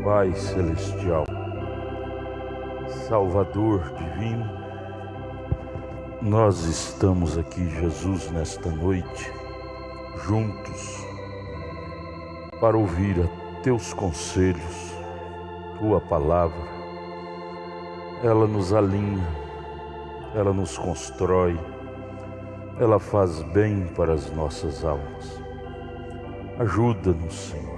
Pai Celestial, Salvador Divino, nós estamos aqui, Jesus, nesta noite, juntos, para ouvir a Teus conselhos, Tua Palavra. Ela nos alinha, ela nos constrói, ela faz bem para as nossas almas. Ajuda-nos, Senhor.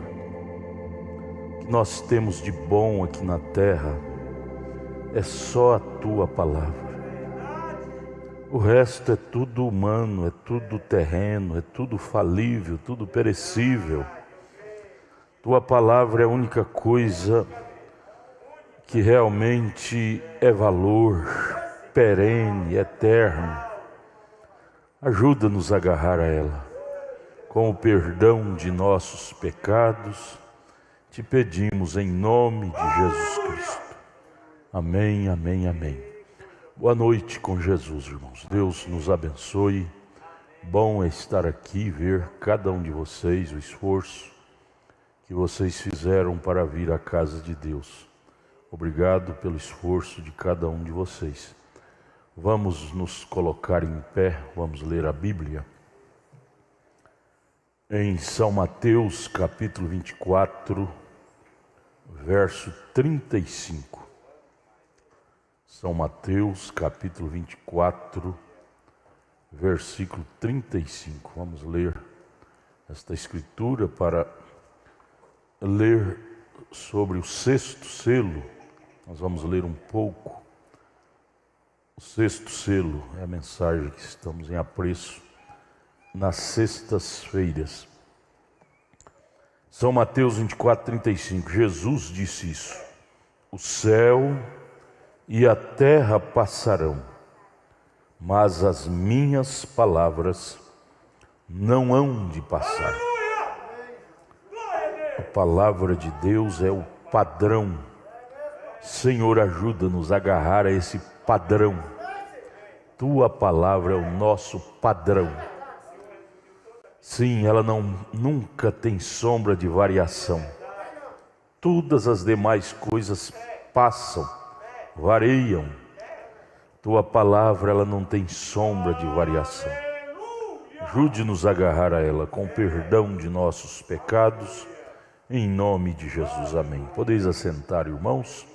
Nós temos de bom aqui na terra é só a Tua Palavra. O resto é tudo humano, é tudo terreno, é tudo falível, tudo perecível. Tua Palavra é a única coisa que realmente é valor, perene, eterno. Ajuda-nos a agarrar a ela. Com o perdão de nossos pecados, te pedimos em nome de Jesus Cristo. Amém, amém, amém. Boa noite com Jesus, irmãos. Deus nos abençoe. Bom é estar aqui, ver cada um de vocês, o esforço que vocês fizeram para vir à casa de Deus. Obrigado pelo esforço de cada um de vocês. Vamos nos colocar em pé, vamos ler a Bíblia. Em São Mateus, capítulo 24, verso 35. São Mateus, capítulo 24, versículo 35. Vamos ler esta escritura para ler sobre o sexto selo. Nós vamos ler um pouco. O sexto selo é a mensagem que estamos em apreço nas sextas-feiras. São Mateus 24, 35. Jesus disse isso: o céu e a terra passarão, mas as minhas palavras não hão de passar. A palavra de Deus é o padrão. Senhor, ajuda-nos a agarrar a esse padrão. Tua palavra é o nosso padrão. Sim, ela nunca tem sombra de variação. Todas as demais coisas passam, variam. Tua palavra, ela não tem sombra de variação. Ajude-nos a agarrar a ela com perdão de nossos pecados, em nome de Jesus. Amém. Podeis assentar, irmãos.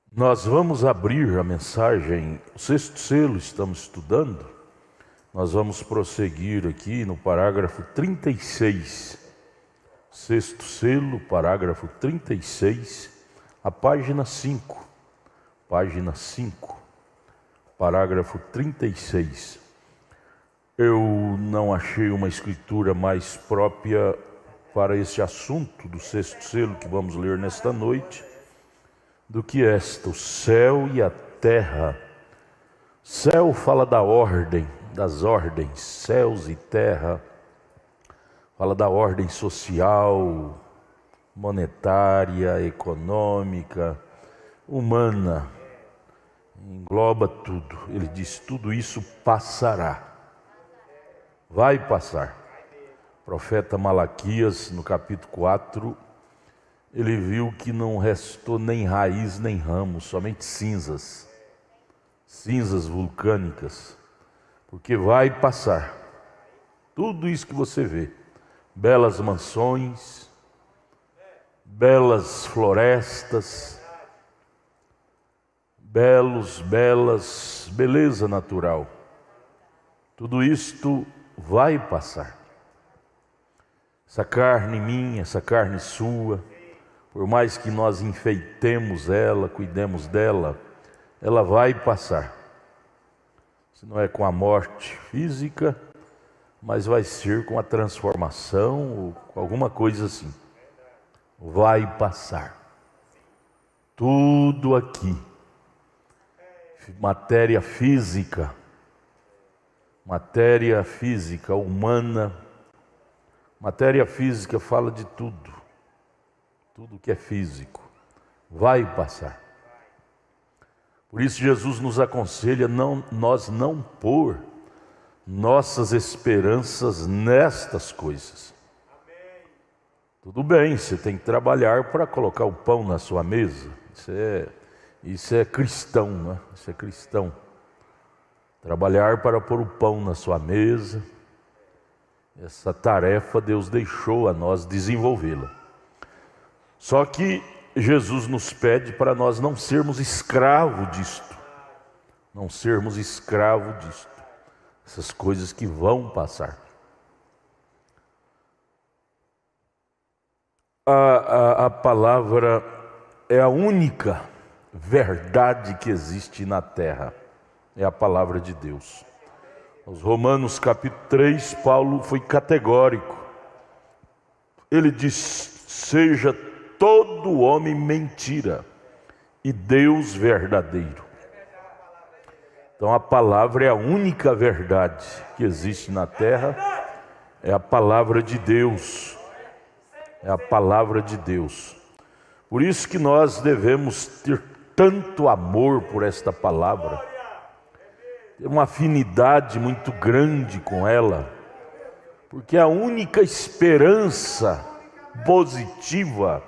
Nós vamos abrir a mensagem, o sexto selo estamos estudando. Nós vamos prosseguir aqui no parágrafo 36. Sexto selo, parágrafo 36, a página 5. Página 5, parágrafo 36. Eu não achei uma escritura mais própria para esse assunto do sexto selo que vamos ler nesta noite do que esta: o céu e a terra. Céu fala da ordem, das ordens, céus e terra, fala da ordem social, monetária, econômica, humana, engloba tudo. Ele diz: tudo isso passará, vai passar. O profeta Malaquias, no capítulo 4, ele viu que não restou nem raiz nem ramo, somente cinzas, cinzas vulcânicas, porque vai passar. Tudo isso que você vê, belas mansões, belas florestas, beleza natural, tudo isto vai passar. Essa carne minha, essa carne sua, por mais que nós enfeitemos ela, cuidemos dela, ela vai passar. Se não é com a morte física, mas vai ser com a transformação ou com alguma coisa assim. Vai passar. Tudo aqui, matéria física humana, matéria física fala de tudo. Tudo que é físico vai passar. Por isso Jesus nos aconselha nós não pôr nossas esperanças nestas coisas. Tudo bem, você tem que trabalhar para colocar o pão na sua mesa. Isso é cristão, né? Isso é cristão. Trabalhar para pôr o pão na sua mesa. Essa tarefa Deus deixou a nós desenvolvê-la. Só que Jesus nos pede para nós não sermos escravos disto. Não sermos escravos disto. Essas coisas que vão passar. A palavra é a única verdade que existe na terra. É a palavra de Deus. Nos Romanos capítulo 3, Paulo foi categórico. Ele diz: seja todo homem mentira e Deus verdadeiro. Então a palavra é a única verdade que existe na terra. É a palavra de Deus. É a palavra de Deus. Por isso que nós devemos ter tanto amor por esta palavra, ter uma afinidade muito grande com ela, porque a única esperança positiva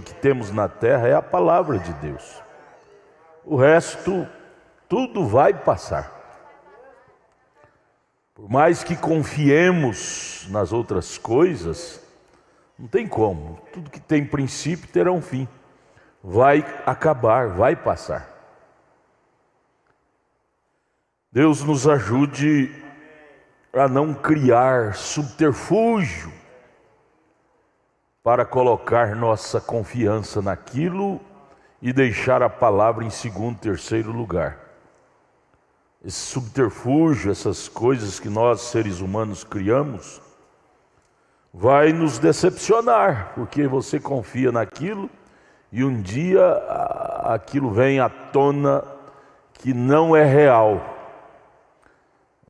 que temos na terra é a palavra de Deus. O resto, tudo vai passar. Por mais que confiemos nas outras coisas, não tem como. Tudo que tem princípio terá um fim. Vai acabar, vai passar. Deus nos ajude a não criar subterfúgio para colocar nossa confiança naquilo e deixar a palavra em segundo, terceiro lugar. Esse subterfúgio, essas coisas que nós, seres humanos, criamos, vai nos decepcionar, porque você confia naquilo e um dia aquilo vem à tona que não é real.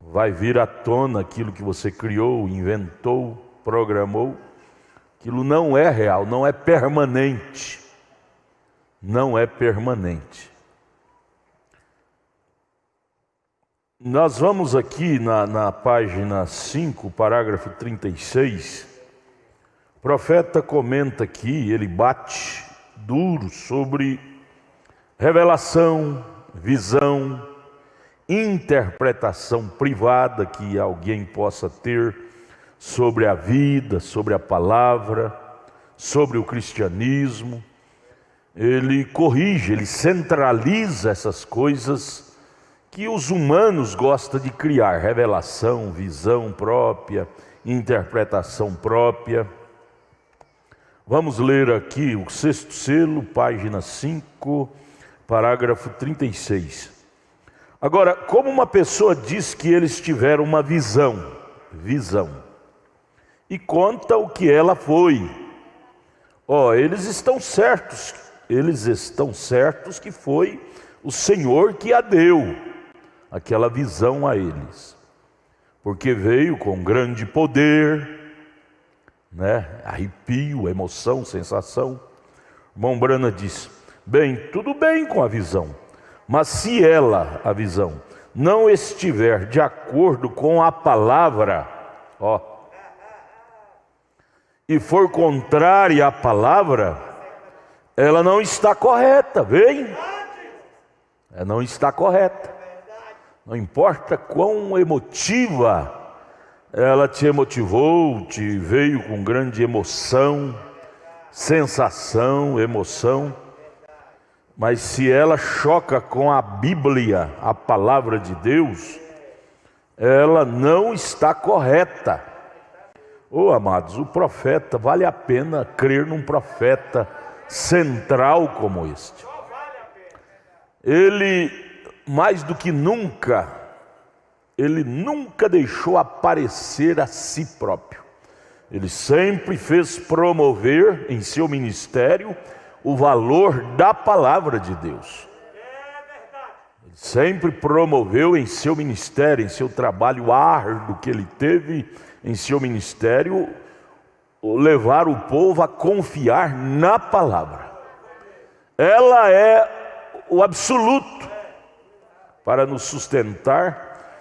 Vai vir à tona aquilo que você criou, inventou, programou. Aquilo não é real, não é permanente. Não é permanente. Nós vamos aqui na página 5, parágrafo 36. O profeta comenta aqui, ele bate duro sobre revelação, visão, interpretação privada que alguém possa ter sobre a vida, sobre a palavra, sobre o cristianismo. Ele corrige, ele centraliza essas coisas que os humanos gostam de criar: revelação, visão própria, interpretação própria. Vamos ler aqui o sexto selo, página 5, parágrafo 36. Agora, como uma pessoa diz que eles tiveram uma visão, e conta o que ela foi. Eles estão certos que foi o Senhor que a deu, aquela visão a eles, porque veio com grande poder, arrepio, emoção, sensação. O irmão Brana diz: bem, tudo bem com a visão, mas se a visão, não estiver de acordo com a palavra, e for contrária à palavra, ela não está correta, vem? Ela não está correta. Não importa quão emotiva ela te emotivou, te veio com grande emoção, sensação, emoção, mas se ela choca com a Bíblia, a palavra de Deus, ela não está correta. Amados, o profeta, vale a pena crer num profeta central como este. Ele, mais do que nunca, ele nunca deixou aparecer a si próprio. Ele sempre fez promover em seu ministério o valor da palavra de Deus. Ele sempre promoveu em seu ministério, em seu trabalho árduo que ele teve em seu ministério, levar o povo a confiar na palavra. Ela é o absoluto para nos sustentar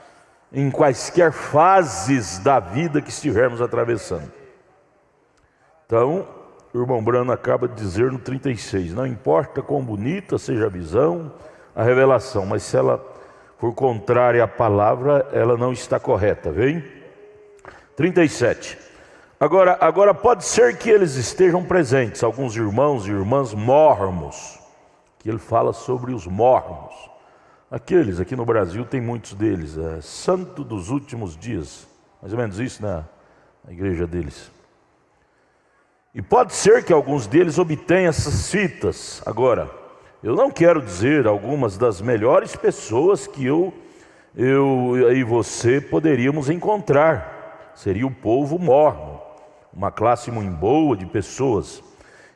em quaisquer fases da vida que estivermos atravessando. Então, o irmão Brano acaba de dizer no 36, não importa quão bonita seja a visão, a revelação, mas se ela for contrária à palavra, ela não está correta, vem? 37. Agora pode ser que eles estejam presentes, alguns irmãos e irmãs mórmons, que ele fala sobre os mórmons. Aqueles, aqui no Brasil tem muitos deles, santo dos últimos dias, mais ou menos isso na igreja deles. E pode ser que alguns deles obtenham essas fitas. Agora, eu não quero dizer algumas das melhores pessoas que eu e você poderíamos encontrar. Seria o povo mórmon, uma classe muito boa de pessoas.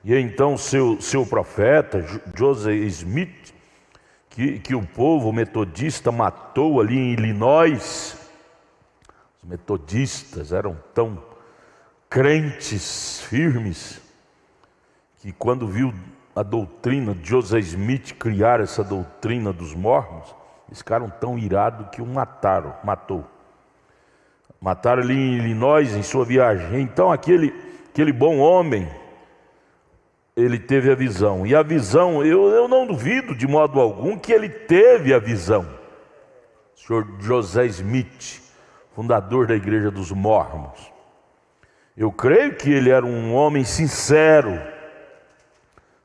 E então seu profeta, Joseph Smith, que o povo metodista matou ali em Illinois. Os metodistas eram tão crentes firmes que quando viu a doutrina de Joseph Smith criar essa doutrina dos mórmons, eles ficaram tão irados que o matou. Mataram ali em Illinois em sua viagem. Então aquele bom homem, ele teve a visão. E a visão, eu não duvido de modo algum que ele teve a visão. O senhor Joseph Smith, fundador da igreja dos mórmons. Eu creio que ele era um homem sincero.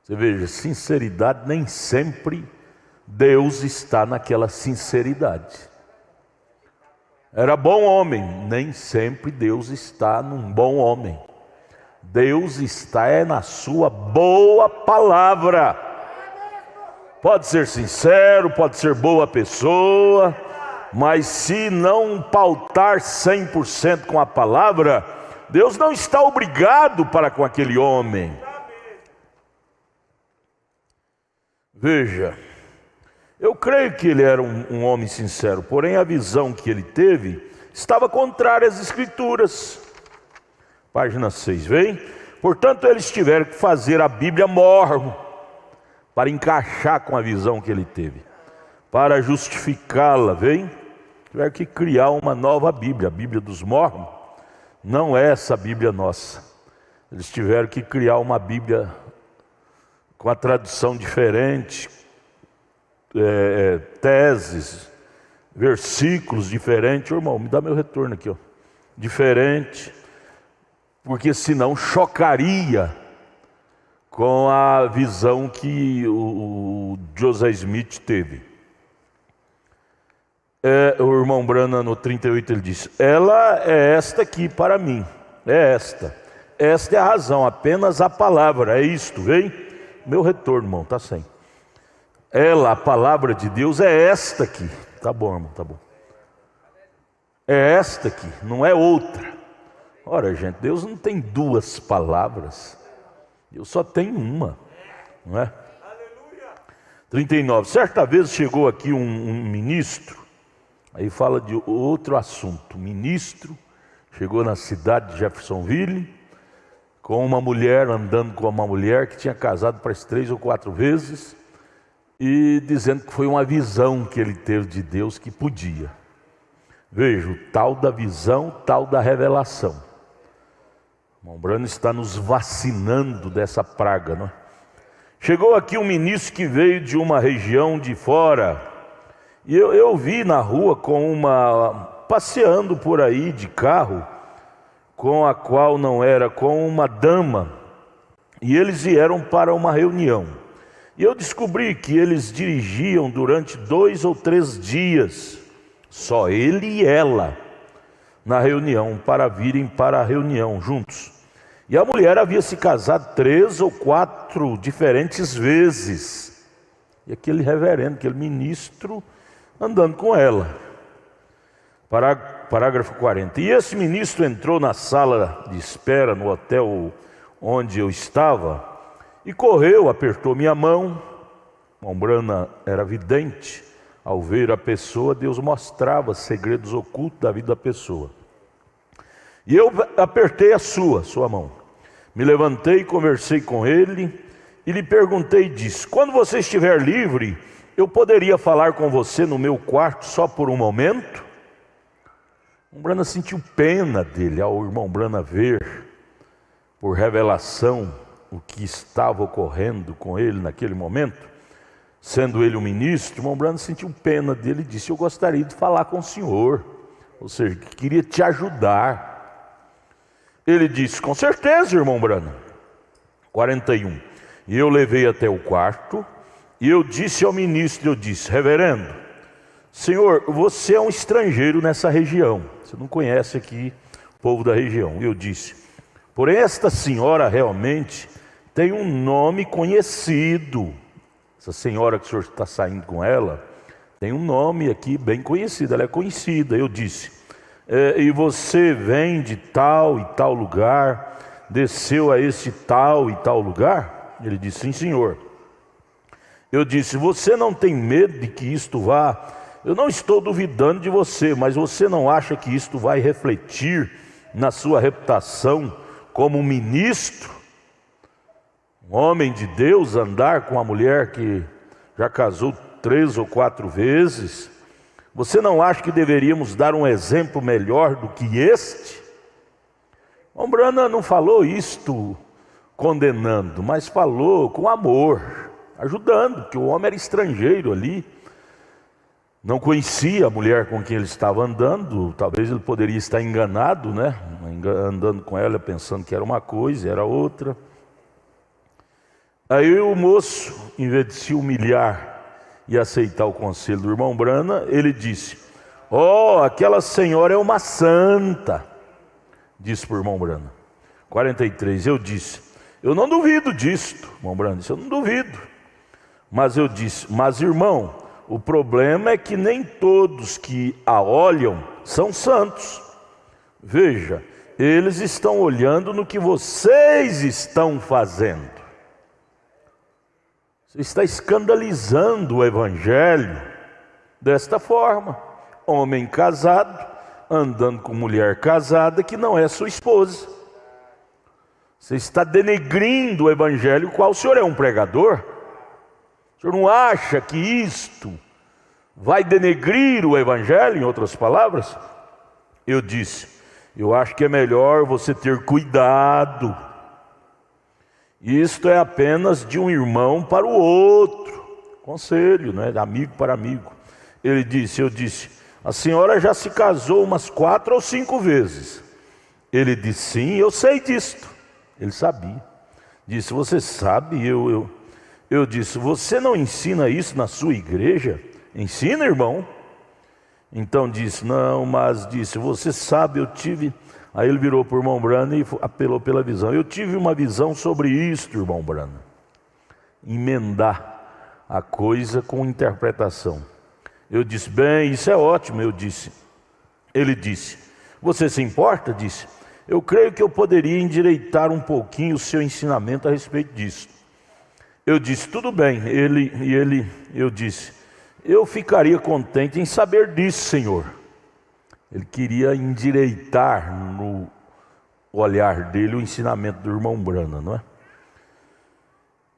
Você veja, sinceridade, nem sempre Deus está naquela sinceridade. Era bom homem, nem sempre Deus está num bom homem. Deus está na sua boa palavra. Pode ser sincero, pode ser boa pessoa, mas se não pautar 100% com a palavra, Deus não está obrigado para com aquele homem. Veja, eu creio que ele era um homem sincero, porém a visão que ele teve estava contrária às Escrituras. Página 6, vem? Portanto, eles tiveram que fazer a Bíblia mórmon para encaixar com a visão que ele teve, para justificá-la, vem? Tiveram que criar uma nova Bíblia, a Bíblia dos mórmons. Não é essa Bíblia nossa. Eles tiveram que criar uma Bíblia com a tradução diferente, teses, versículos diferentes. Ô, irmão, me dá meu retorno aqui, ó. Diferente, porque senão chocaria com a visão que o Joseph Smith teve. O irmão Brana no 38 ele diz, ela é esta aqui para mim, é esta é a razão, apenas a palavra, é isto, vem? Meu retorno, irmão, tá sem. Ela, a palavra de Deus é esta aqui, tá bom, irmão, tá bom. É esta aqui, não é outra. Ora, gente, Deus não tem duas palavras, Deus só tem uma, não é? 39, certa vez chegou aqui um ministro. Aí fala de outro assunto. O ministro chegou na cidade de Jeffersonville com uma mulher, andando com uma mulher que tinha casado para 3 ou 4 vezes e dizendo que foi uma visão que ele teve de Deus que podia. Veja, o tal da visão, tal da revelação. O irmão Brano está nos vacinando dessa praga, não é? Chegou aqui um ministro que veio de uma região de fora. E eu vi na rua passeando por aí de carro, com a qual não era, com uma dama, e eles vieram para uma reunião. E eu descobri que eles dirigiam durante 2 ou 3 dias, só ele e ela, na reunião, para virem para a reunião juntos. E a mulher havia se casado 3 ou 4 diferentes vezes. E aquele reverendo, aquele ministro, andando com ela. Parágrafo 40. E esse ministro entrou na sala de espera no hotel onde eu estava e correu, apertou minha mão. Irmão Brana era vidente. Ao ver a pessoa, Deus mostrava segredos ocultos da vida da pessoa. E eu apertei a sua mão. Me levantei, conversei com ele e lhe perguntei e disse, quando você estiver livre, eu poderia falar com você no meu quarto só por um momento? O irmão Brana sentiu pena dele ao irmão Brana ver, por revelação, o que estava ocorrendo com ele naquele momento, sendo ele um ministro, irmão Branham sentiu pena dele e disse: eu gostaria de falar com o senhor, ou seja, queria te ajudar. Ele disse: com certeza, irmão Branham. 41. E eu levei até o quarto, e eu disse ao ministro, eu disse: reverendo, senhor, você é um estrangeiro nessa região, você não conhece aqui o povo da região. Eu disse: porém esta senhora realmente tem um nome conhecido. Essa senhora que o senhor está saindo com ela, tem um nome aqui bem conhecido, ela é conhecida. Eu disse: e você vem de tal e tal lugar, desceu a esse tal e tal lugar? Ele disse: sim, senhor. Eu disse: você não tem medo de que isto vá... Eu não estou duvidando de você, mas você não acha que isto vai refletir na sua reputação como um ministro? Um homem de Deus andar com uma mulher que já casou 3 ou 4 vezes? Você não acha que deveríamos dar um exemplo melhor do que este? O Branham não falou isto condenando, mas falou com amor, ajudando, porque o homem era estrangeiro ali, não conhecia a mulher com quem ele estava andando. Talvez ele poderia estar enganado, né? Andando com ela pensando que era uma coisa, era outra. Aí o moço, em vez de se humilhar e aceitar o conselho do irmão Branham, ele disse: aquela senhora é uma santa, disse para o irmão Branham. 43, eu disse: eu não duvido disto. O irmão Branham disse: eu não duvido. Mas eu disse: mas irmão, o problema é que nem todos que a olham são santos. Veja, eles estão olhando no que vocês estão fazendo. Você está escandalizando o evangelho desta forma. Homem casado, andando com mulher casada que não é sua esposa. Você está denegrindo o evangelho, qual o senhor é um pregador? O senhor não acha que isto vai denegrir o evangelho, em outras palavras? Eu disse: eu acho que é melhor você ter cuidado. Isto é apenas de um irmão para o outro, conselho, né? De amigo para amigo. Ele disse, eu disse: a senhora já se casou umas 4 ou 5 vezes. Ele disse: sim, eu sei disto. Ele sabia. Disse: você sabe? Eu disse: você não ensina isso na sua igreja? Ensina, irmão? Então disse: não, mas disse: você sabe, eu tive... Aí ele virou para o irmão Branham e apelou pela visão. Eu tive uma visão sobre isto, irmão Branham. Emendar a coisa com interpretação. Eu disse: bem, isso é ótimo. Eu disse. Ele disse: você se importa? Disse: eu creio que eu poderia endireitar um pouquinho o seu ensinamento a respeito disso. Eu disse: tudo bem. Eu disse: eu ficaria contente em saber disso, senhor. Ele queria endireitar no olhar dele o ensinamento do irmão Branham, não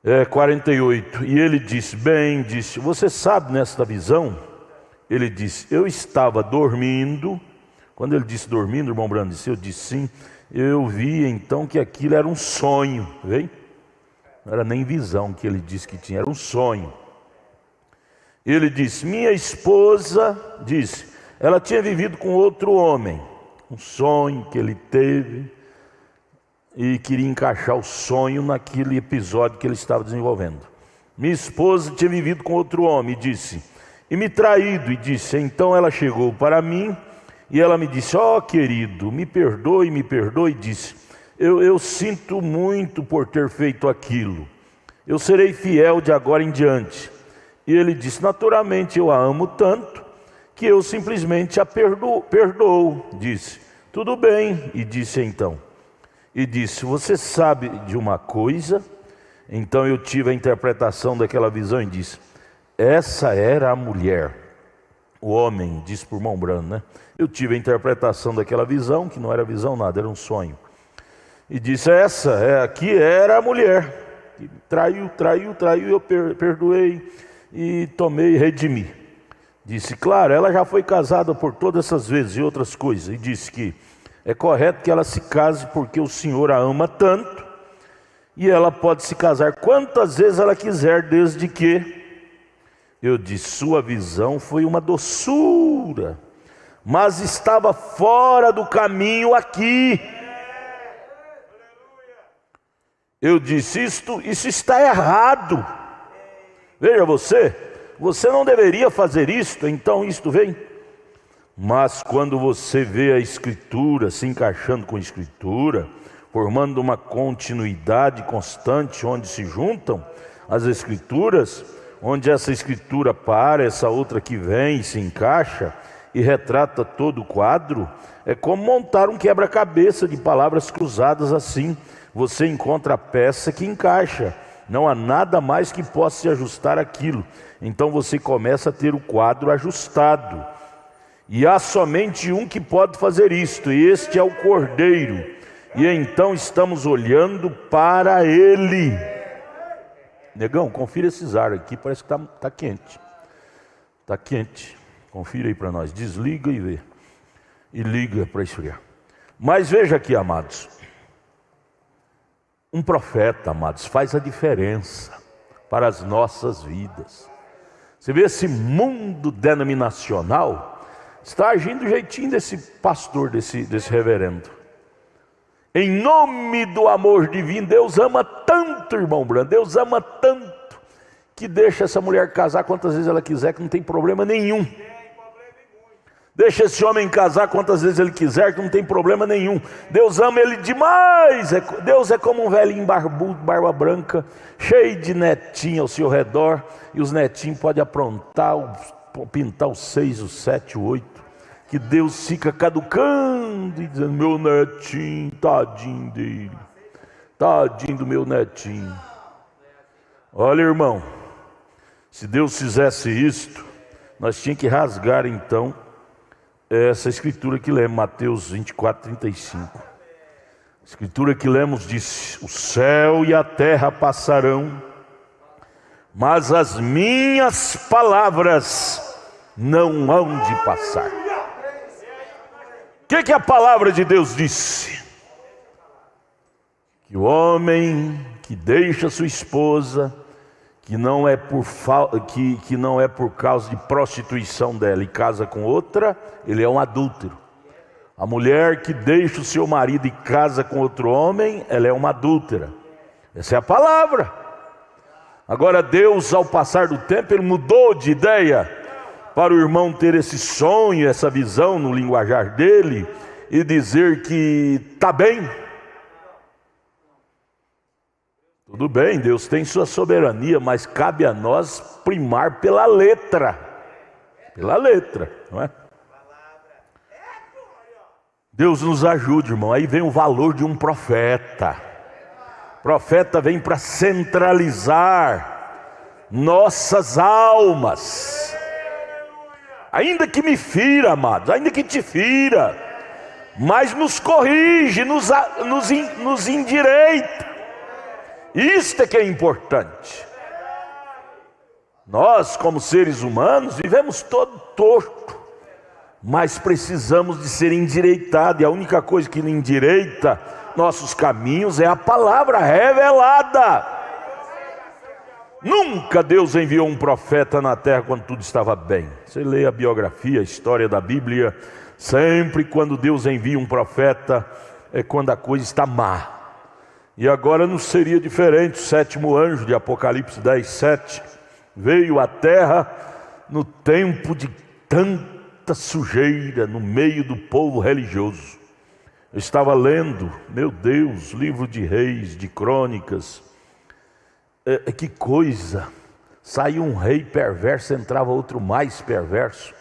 é? 48. E ele disse: bem, disse, você sabe nesta visão? Ele disse: eu estava dormindo. Quando ele disse dormindo, o irmão Branham disse: eu disse sim. Eu vi então que aquilo era um sonho, vem? Não era nem visão que ele disse que tinha, era um sonho. Ele disse: minha esposa, disse, ela tinha vivido com outro homem. Um sonho que ele teve e queria encaixar o sonho naquele episódio que ele estava desenvolvendo. Minha esposa tinha vivido com outro homem, disse, e me traído, e disse. Então ela chegou para mim e ela me disse: querido, me perdoe, disse, eu sinto muito por ter feito aquilo, eu serei fiel de agora em diante. E ele disse: naturalmente eu a amo tanto que eu simplesmente a perdoo. Disse: tudo bem. E disse então, você sabe de uma coisa? Então eu tive a interpretação daquela visão e disse: essa era a mulher. O homem disse para o irmão Branham, né? Eu tive a interpretação daquela visão, que não era visão nada, era um sonho. E disse: aqui era a mulher que traiu, eu perdoei e redimi. Disse: claro, ela já foi casada por todas essas vezes e outras coisas. E disse que É correto que ela se case porque o Senhor a ama tanto, e ela pode se casar quantas vezes ela quiser, desde que, eu disse, sua visão foi uma doçura, mas estava fora do caminho aqui. Eu disse, isso está errado. Veja você não deveria fazer isto, então isto vem. Mas quando você vê a Escritura se encaixando com a Escritura, formando uma continuidade constante, onde se juntam as Escrituras, onde essa Escritura para, essa outra que vem e se encaixa e retrata todo o quadro, é como montar um quebra-cabeça de palavras cruzadas assim. Você encontra a peça que encaixa, não há nada mais que possa se ajustar àquilo. Então você começa a ter o quadro ajustado. E há somente um que pode fazer isto, e este é o Cordeiro. E então estamos olhando para Ele. Negão, confira esses ar aqui, parece que está quente. Está quente. Confira aí para nós, desliga e vê. E liga para esfriar. Mas veja aqui, amados. Um profeta, amados, faz a diferença para as nossas vidas. Você vê esse mundo denominacional, está agindo do jeitinho desse pastor, desse reverendo. Em nome do amor divino, Deus ama tanto, irmão Brando, Deus ama tanto, que deixa essa mulher casar quantas vezes ela quiser, que não tem problema nenhum. Deixa esse homem casar quantas vezes ele quiser, que não tem problema nenhum. Deus ama ele demais. Deus é como um velhinho barbudo, barba branca, cheio de netinho ao seu redor. E os netinhos podem aprontar, pintar os 6, os 7, o 8. Que Deus fica caducando e dizendo, meu netinho, tadinho dele. Tadinho do meu netinho. Olha, irmão, se Deus fizesse isto, nós tínhamos que rasgar então essa escritura que lemos, Mateus 24, 35. A escritura que lemos diz, o céu e a terra passarão, mas as minhas palavras não hão de passar. O que a palavra de Deus disse? Que o homem que deixa sua esposa, que não é por causa de prostituição dela e casa com outra, ele é um adúltero. A mulher que deixa o seu marido e casa com outro homem, ela é uma adúltera. Essa é a palavra. Agora Deus, ao passar do tempo, ele mudou de ideia para o irmão ter esse sonho, essa visão no linguajar dele e dizer que está bem. Tudo bem, Deus tem sua soberania, mas cabe a nós primar pela letra. Pela letra, não é? Deus nos ajude, irmão. Aí vem o valor de um profeta. O profeta vem para centralizar nossas almas. Ainda que me fira, amados, ainda que te fira, mas nos corrige, nos endireita. Isto é que é importante. Nós, como seres humanos, vivemos todo torto, mas precisamos de ser endireitados. E a única coisa que endireita nossos caminhos é a palavra revelada. Nunca Deus enviou um profeta na terra quando tudo estava bem. Você lê a biografia, a história da Bíblia, sempre quando Deus envia um profeta é quando a coisa está má. E agora não seria diferente. O 7º anjo de Apocalipse 10, 7 veio à terra no tempo de tanta sujeira no meio do povo religioso. Eu estava lendo, meu Deus, livro de Reis, de Crônicas. Que coisa! Saiu um rei perverso, entrava outro mais perverso.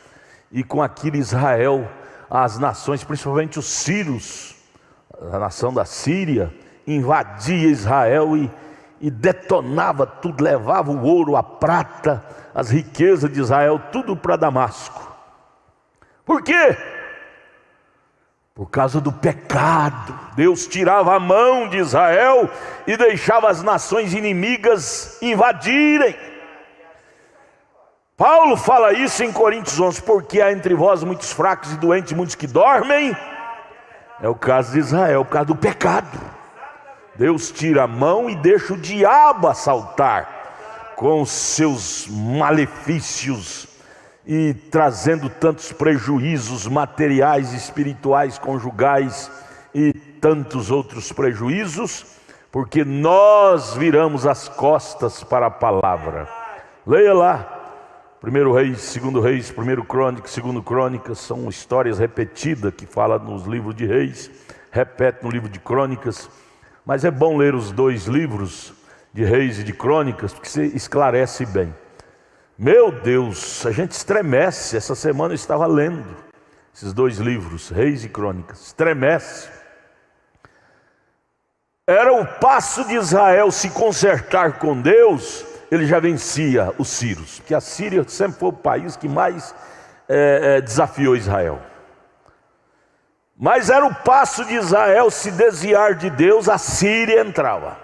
E com aquilo Israel, as nações, principalmente os sírios, a nação da Síria, invadia Israel e detonava tudo, levava o ouro, a prata, as riquezas de Israel, tudo para Damasco. Por quê? Por causa do pecado. Deus tirava a mão de Israel e deixava as nações inimigas invadirem. Paulo fala isso em Coríntios 11, porque há entre vós muitos fracos e doentes, muitos que dormem É o caso de Israel, o caso do pecado. Deus tira a mão e deixa o diabo assaltar com os seus malefícios e trazendo tantos prejuízos materiais, espirituais, conjugais e tantos outros prejuízos, porque nós viramos as costas para a palavra. Leia lá, 1 Reis, 2 Reis, 1 Crônicas, 2 Crônicas, são histórias repetidas que fala nos livros de Reis, repete no livro de Crônicas, mas é bom ler os dois livros de Reis e de Crônicas, porque você esclarece bem. Meu Deus, a gente estremece. Essa semana eu estava lendo esses dois livros, Reis e Crônicas, estremece. Era o passo de Israel se consertar com Deus, ele já vencia os sírios, porque a Síria sempre foi o país que mais desafiou Israel. Mas era o passo de Israel se desviar de Deus, a Síria entrava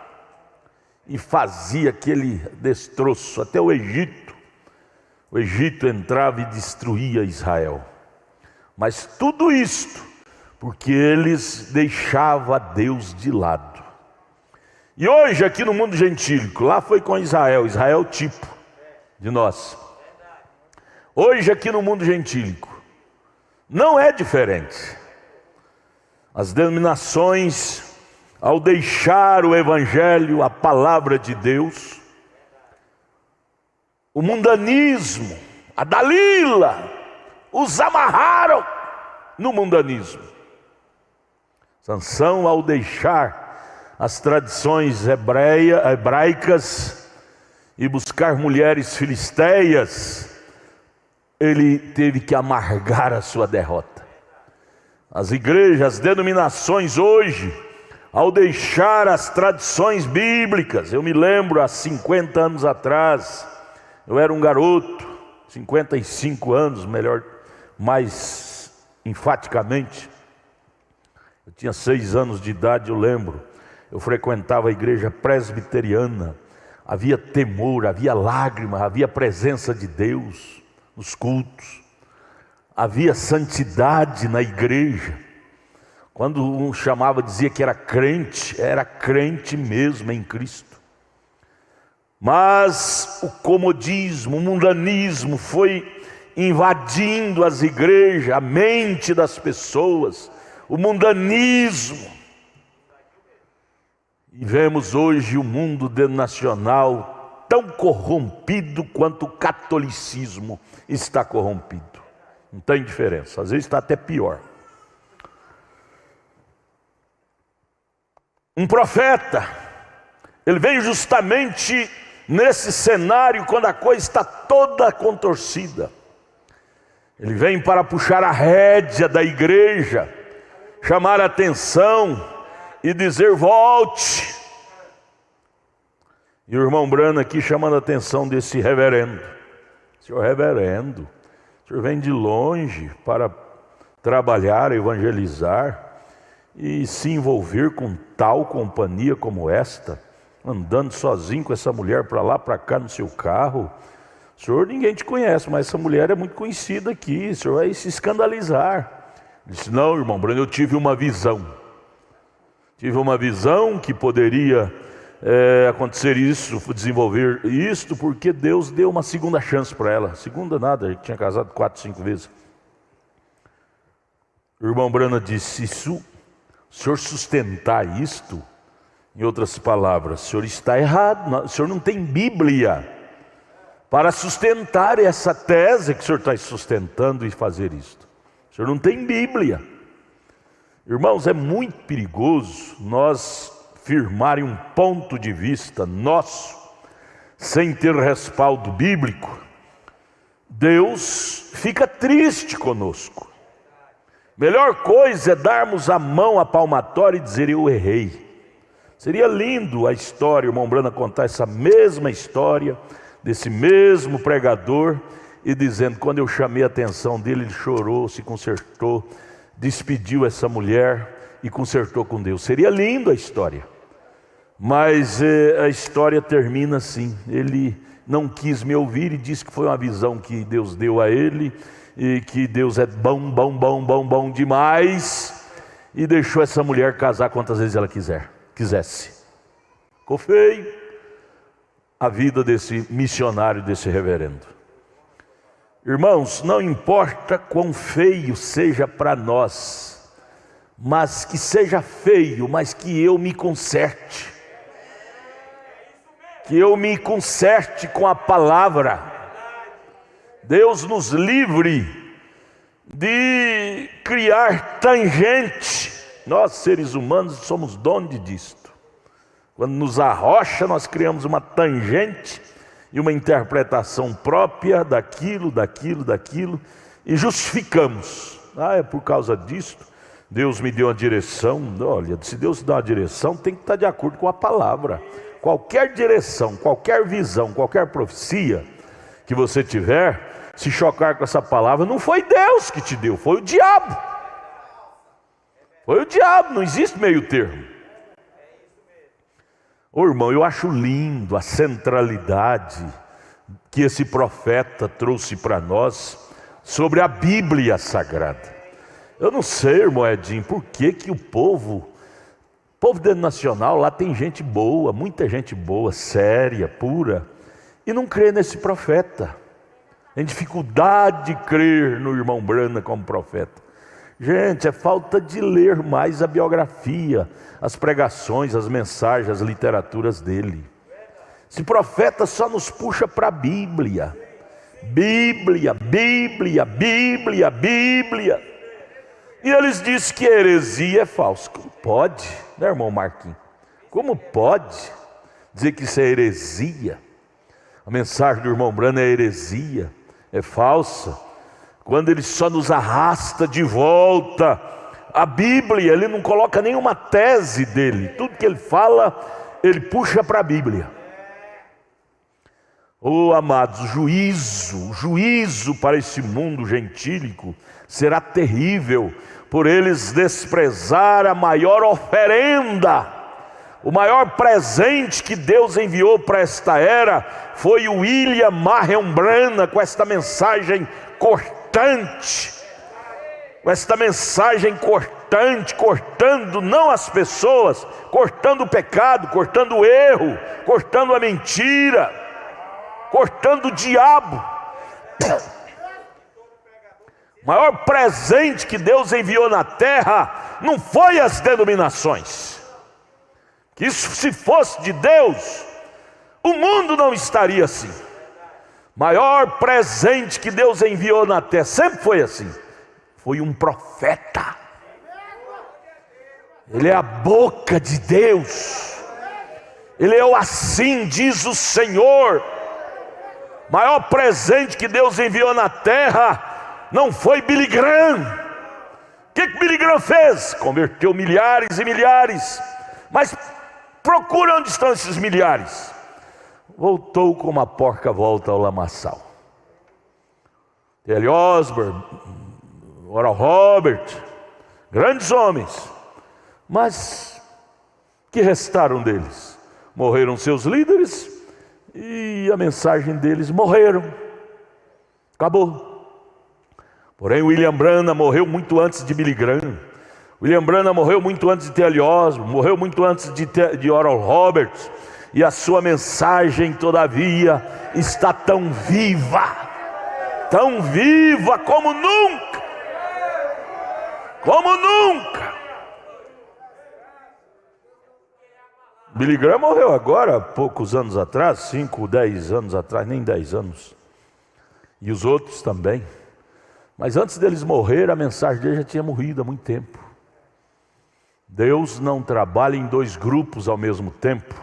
e fazia aquele destroço, até o Egito. O Egito entrava e destruía Israel. Mas tudo isto porque eles deixavam Deus de lado. E hoje aqui no mundo gentílico, lá foi com Israel, Israel tipo de nós. Hoje aqui no mundo gentílico não é diferente. As denominações, ao deixar o evangelho, a palavra de Deus, o mundanismo, a Dalila, os amarraram no mundanismo. Sansão, ao deixar as tradições hebraicas e buscar mulheres filisteias, ele teve que amargar a sua derrota. As igrejas, as denominações hoje, ao deixar as tradições bíblicas, eu me lembro há 50 anos atrás, eu era um garoto, 55 anos, melhor, mais enfaticamente, eu tinha 6 anos de idade, eu lembro, eu frequentava a igreja presbiteriana, havia temor, havia lágrima, havia presença de Deus nos cultos, havia santidade na igreja. Quando um chamava, dizia que era crente mesmo em Cristo. Mas o comodismo, o mundanismo foi invadindo as igrejas, a mente das pessoas, o mundanismo. E vemos hoje o mundo denominacional tão corrompido quanto o catolicismo está corrompido. Não tem diferença, às vezes está até pior. Um profeta, ele veio justamente nesse cenário quando a coisa está toda contorcida. Ele vem para puxar a rédea da igreja, chamar a atenção e dizer: volte. E o irmão Brano aqui chamando a atenção desse reverendo. Senhor reverendo, o senhor vem de longe para trabalhar, evangelizar e se envolver com tal companhia como esta, andando sozinho com essa mulher para lá, para cá no seu carro. O senhor, ninguém te conhece, mas essa mulher é muito conhecida aqui, o senhor vai se escandalizar. Ele disse: não, irmão Breno, eu tive uma visão. Tive uma visão que poderia acontecer isso, desenvolver isto, porque Deus deu uma segunda chance para ela. Segunda nada, ele tinha casado 4, 5 vezes. O irmão Brana disse: se o senhor sustentar isto, em outras palavras, o senhor está errado, o senhor não tem Bíblia para sustentar essa tese que o senhor está sustentando e fazer isto. O senhor não tem Bíblia. Irmãos, é muito perigoso nós firmarem um ponto de vista nosso sem ter respaldo bíblico. Deus fica triste conosco. Melhor coisa é darmos a mão à palmatória e dizer: eu errei. Seria lindo a história, o irmão Brana contar essa mesma história desse mesmo pregador e dizendo: quando eu chamei a atenção dele, ele chorou, se consertou, despediu essa mulher e consertou com Deus. Seria lindo a história. Mas a história termina assim: ele não quis me ouvir e disse que foi uma visão que Deus deu a ele, e que Deus é bom demais, e deixou essa mulher casar quantas vezes ela quisesse. Ficou feio a vida desse missionário, desse reverendo. Irmãos, não importa quão feio seja para nós, mas que seja feio, mas que eu me conserte. Que eu me conserte com a palavra. Deus nos livre de criar tangente. Nós, seres humanos, somos donos disto. Quando nos arrocha, nós criamos uma tangente e uma interpretação própria daquilo, e justificamos. É por causa disto, Deus me deu uma direção. Olha, se Deus dá uma direção, tem que estar de acordo com a palavra. Qualquer direção, qualquer visão, qualquer profecia que você tiver, se chocar com essa palavra, não foi Deus que te deu, foi o diabo. Foi o diabo, não existe meio termo. Ô irmão, eu acho lindo a centralidade que esse profeta trouxe para nós sobre a Bíblia Sagrada. Eu não sei, irmão Edinho, por que o povo denominacional, lá tem gente boa, muita gente boa, séria, pura, e não crê nesse profeta. Tem dificuldade de crer no irmão Brana como profeta. Gente, é falta de ler mais a biografia, as pregações, as mensagens, as literaturas dele. Esse profeta só nos puxa para a Bíblia. Bíblia. E eles dizem que heresia é falso. Como pode, né, irmão Marquinhos? Como pode dizer que isso é heresia? A mensagem do irmão Brana é heresia, é falsa. Quando ele só nos arrasta de volta à Bíblia, ele não coloca nenhuma tese dele. Tudo que ele fala, ele puxa para a Bíblia. Oh, amados, o juízo para esse mundo gentílico será terrível, por eles desprezar a maior oferenda. O maior presente que Deus enviou para esta era foi o William Marion Branham, com esta mensagem cortante, cortando não as pessoas, cortando o pecado, cortando o erro, cortando a mentira, cortando o diabo. O maior presente que Deus enviou na terra não foi as denominações. Que isso, se fosse de Deus, o mundo não estaria assim. Maior presente que Deus enviou na terra, sempre foi assim, foi um profeta. Ele é a boca de Deus. Ele é o assim diz o Senhor. Maior presente que Deus enviou na terra não foi Billy Graham. O que Billy Graham fez? Converteu milhares e milhares. Mas procura onde estão esses milhares. Voltou como a porca volta ao lamaçal. T.L. Osborne, Oral Robert, grandes homens. Mas que restaram deles? Morreram seus líderes e a mensagem deles morreram. Acabou. Porém, William Branham morreu muito antes de Billy Graham. William Branham morreu muito antes de T.L. Osborne, morreu muito antes de Oral Roberts. E a sua mensagem, todavia, está tão viva como nunca. Como nunca. Billy Graham morreu agora, há poucos anos atrás, 5, 10 anos atrás, nem 10 anos. E os outros também. Mas antes deles morrer, a mensagem dele já tinha morrido há muito tempo. Deus não trabalha em dois grupos ao mesmo tempo.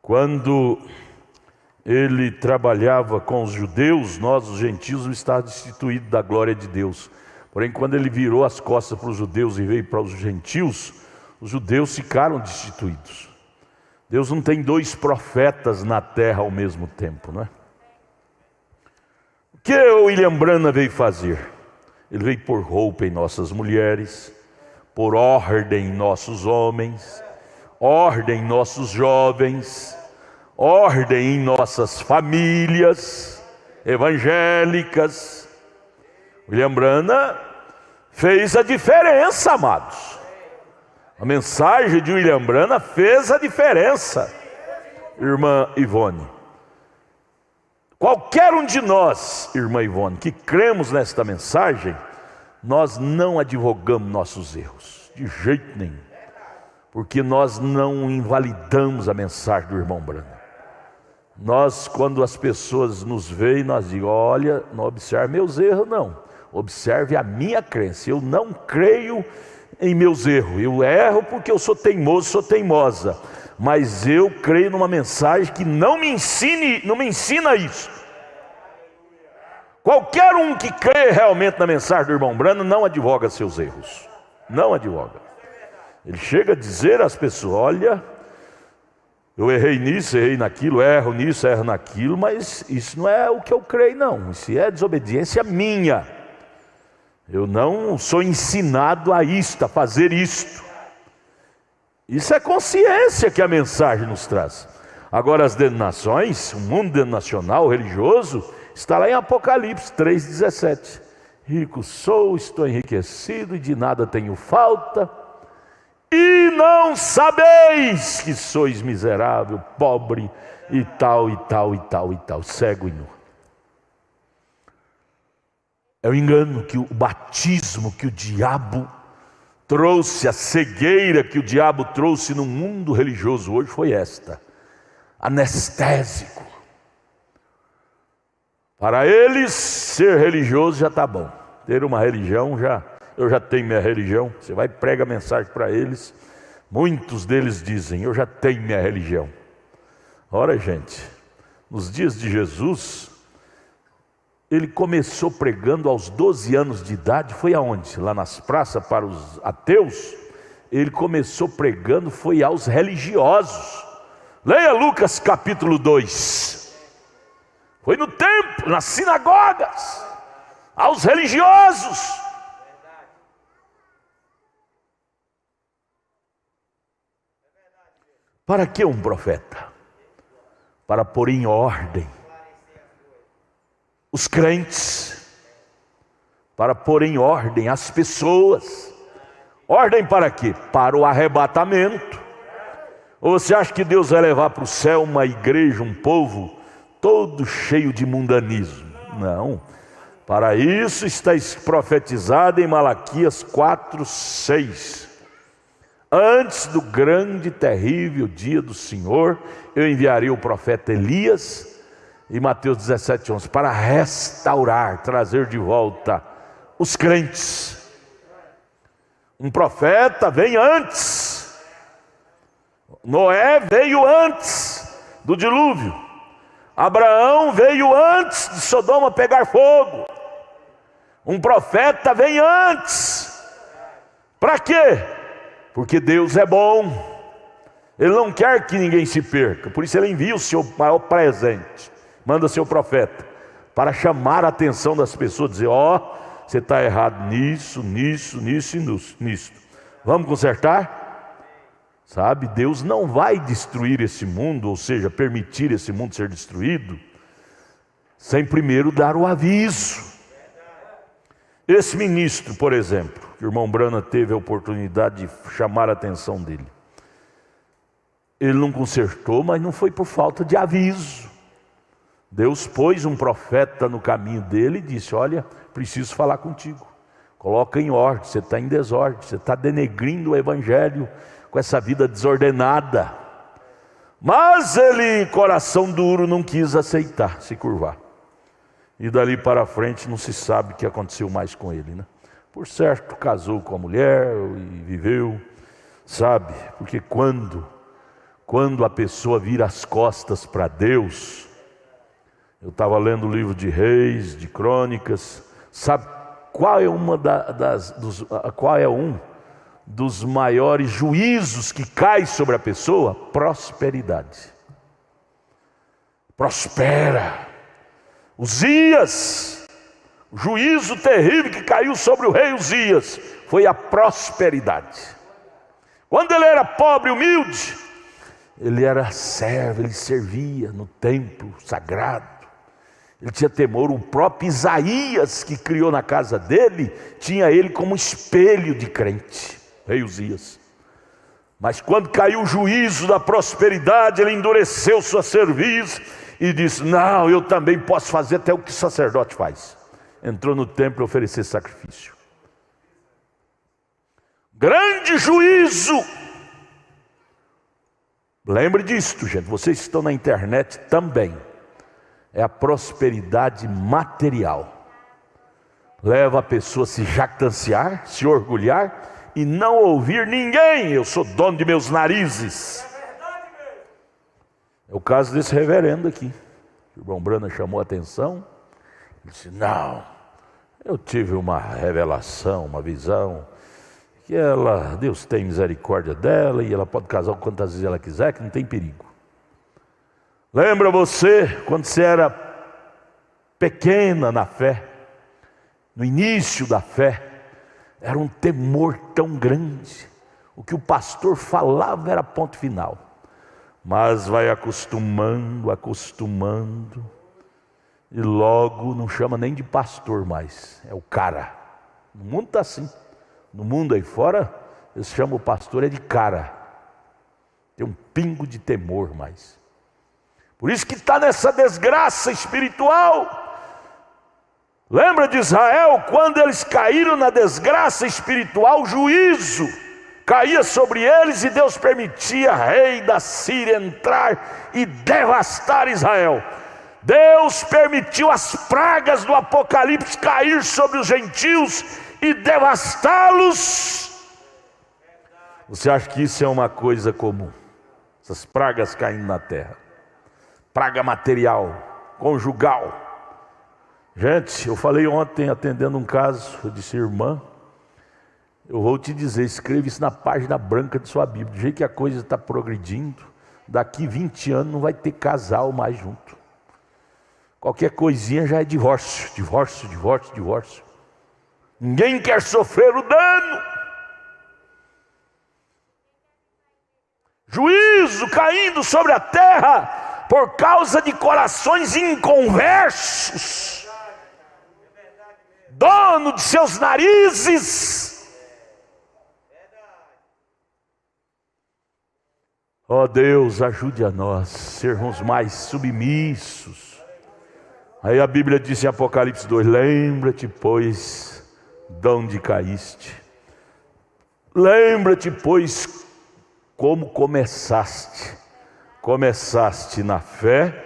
Quando ele trabalhava com os judeus, nós, os gentios, não estávamos destituídos da glória de Deus. Porém, quando ele virou as costas para os judeus e veio para os gentios, os judeus ficaram destituídos. Deus não tem dois profetas na terra ao mesmo tempo, não é? O que o William Branham veio fazer? Ele veio pôr roupa em nossas mulheres, pôr ordem em nossos homens, ordem em nossos jovens, ordem em nossas famílias evangélicas. William Branham fez a diferença, amados. A mensagem de William Branham fez a diferença, irmã Ivone. Qualquer um de nós, irmã Ivone, que cremos nesta mensagem, nós não advogamos nossos erros, de jeito nenhum, porque nós não invalidamos a mensagem do irmão Branham. Nós, quando as pessoas nos veem, nós digamos: olha, não observe meus erros, não, observe a minha crença. Eu não creio em meus erros, eu erro porque eu sou teimoso, sou teimosa, mas eu creio numa mensagem que não me ensina isso. Qualquer um que crê realmente na mensagem do irmão Branham não advoga seus erros, não advoga. Ele chega a dizer às pessoas: olha, eu errei nisso, errei naquilo, erro nisso, erro naquilo, mas isso não é o que eu creio, não. Isso é desobediência minha. Eu não sou ensinado a isto, a fazer isto. Isso é consciência que a mensagem nos traz. Agora as denominações, o mundo denominacional, religioso, está lá em Apocalipse 3,17. Rico sou, estou enriquecido e de nada tenho falta. E não sabeis que sois miserável, pobre e tal, e tal, e tal, e tal, cego e nu. É o engano que o batismo que o diabo trouxe, a cegueira que o diabo trouxe no mundo religioso hoje foi esta: anestésico. Para eles, ser religioso já está bom. Ter uma religião, eu já tenho minha religião. Você vai e prega a mensagem para eles. Muitos deles dizem: eu já tenho minha religião. Ora, gente, nos dias de Jesus, ele começou pregando aos 12 anos de idade. Foi aonde? Lá nas praças para os ateus. Ele começou pregando, foi aos religiosos. Leia Lucas capítulo 2. Foi no templo, nas sinagogas, aos religiosos. Para que um profeta? Para pôr em ordem os crentes, para pôr em ordem as pessoas. Ordem para quê? Para o arrebatamento. Ou você acha que Deus vai levar para o céu uma igreja, um povo todo cheio de mundanismo? Não. Para isso está profetizado em Malaquias 4:6. Antes do grande e terrível dia do Senhor, eu enviarei o profeta Elias. E Mateus 17:11, para restaurar, trazer de volta os crentes. Um profeta vem antes. Noé veio antes do dilúvio. Abraão veio antes de Sodoma pegar fogo. Um profeta vem antes. Para quê? Porque Deus é bom. Ele não quer que ninguém se perca. Por isso ele envia o seu maior presente. Manda seu profeta para chamar a atenção das pessoas, dizer: ó, você está errado nisso, nisso, nisso e nisso. Vamos consertar? Sabe, Deus não vai destruir esse mundo, ou seja, permitir esse mundo ser destruído, sem primeiro dar o aviso. Esse ministro, por exemplo, que o irmão Branham teve a oportunidade de chamar a atenção dele, ele não consertou, mas não foi por falta de aviso. Deus pôs um profeta no caminho dele e disse: olha, preciso falar contigo, coloca em ordem, você está em desordem, você está denegrindo o evangelho com essa vida desordenada. Mas ele, coração duro, não quis aceitar, se curvar. E dali para frente não se sabe o que aconteceu mais com ele, né? Por certo, casou com a mulher e viveu, sabe? Porque quando a pessoa vira as costas para Deus... Eu estava lendo o livro de Reis, de Crônicas. Sabe qual é qual é um dos maiores juízos que cai sobre a pessoa? Prosperidade. Prospera. Uzias, o juízo terrível que caiu sobre o rei Uzias foi a prosperidade. Quando ele era pobre e humilde, ele era servo, ele servia no templo sagrado. Ele tinha temor. O próprio Isaías, que criou na casa dele, tinha ele como espelho de crente, rei Uzias. Mas quando caiu o juízo da prosperidade, ele endureceu sua cerviz e disse: não, eu também posso fazer até o que o sacerdote faz. Entrou no templo e ofereceu sacrifício. Grande juízo. Lembre disto, gente, vocês que estão na internet também. É a prosperidade material. Leva a pessoa a se jactanciar, se orgulhar e não ouvir ninguém. Eu sou dono de meus narizes. É o caso desse reverendo aqui. O irmão Brana chamou a atenção. Ele disse: não, eu tive uma revelação, uma visão, que Deus tem misericórdia dela e ela pode casar quantas vezes ela quiser, que não tem perigo. Lembra você, quando você era pequena na fé, no início da fé, era um temor tão grande. O que o pastor falava era ponto final. Mas vai acostumando, e logo não chama nem de pastor mais, é o cara. No mundo está assim. No mundo aí fora, eles chamam o pastor de cara. Tem um pingo de temor mais. Por isso que está nessa desgraça espiritual. Lembra de Israel, quando eles caíram na desgraça espiritual, o juízo caía sobre eles e Deus permitia rei da Síria entrar e devastar Israel. Deus permitiu as pragas do Apocalipse cair sobre os gentios e devastá-los. Você acha que isso é uma coisa comum? Essas pragas caindo na terra. Praga material, conjugal. Gente, eu falei ontem atendendo um caso, eu disse: irmã, eu vou te dizer, escreva isso na página branca de sua Bíblia. Do jeito que a coisa está progredindo, daqui 20 anos não vai ter casal mais junto. Qualquer coisinha já é divórcio, divórcio, divórcio, divórcio. Ninguém quer sofrer o dano. Juízo caindo sobre a terra por causa de corações inconversos, dono de seus narizes. Ó Deus, ajude a nós sermos mais submissos. Aí a Bíblia diz em Apocalipse 2: lembra-te, pois, de onde caíste. Lembra-te, pois, como começaste. Começaste na fé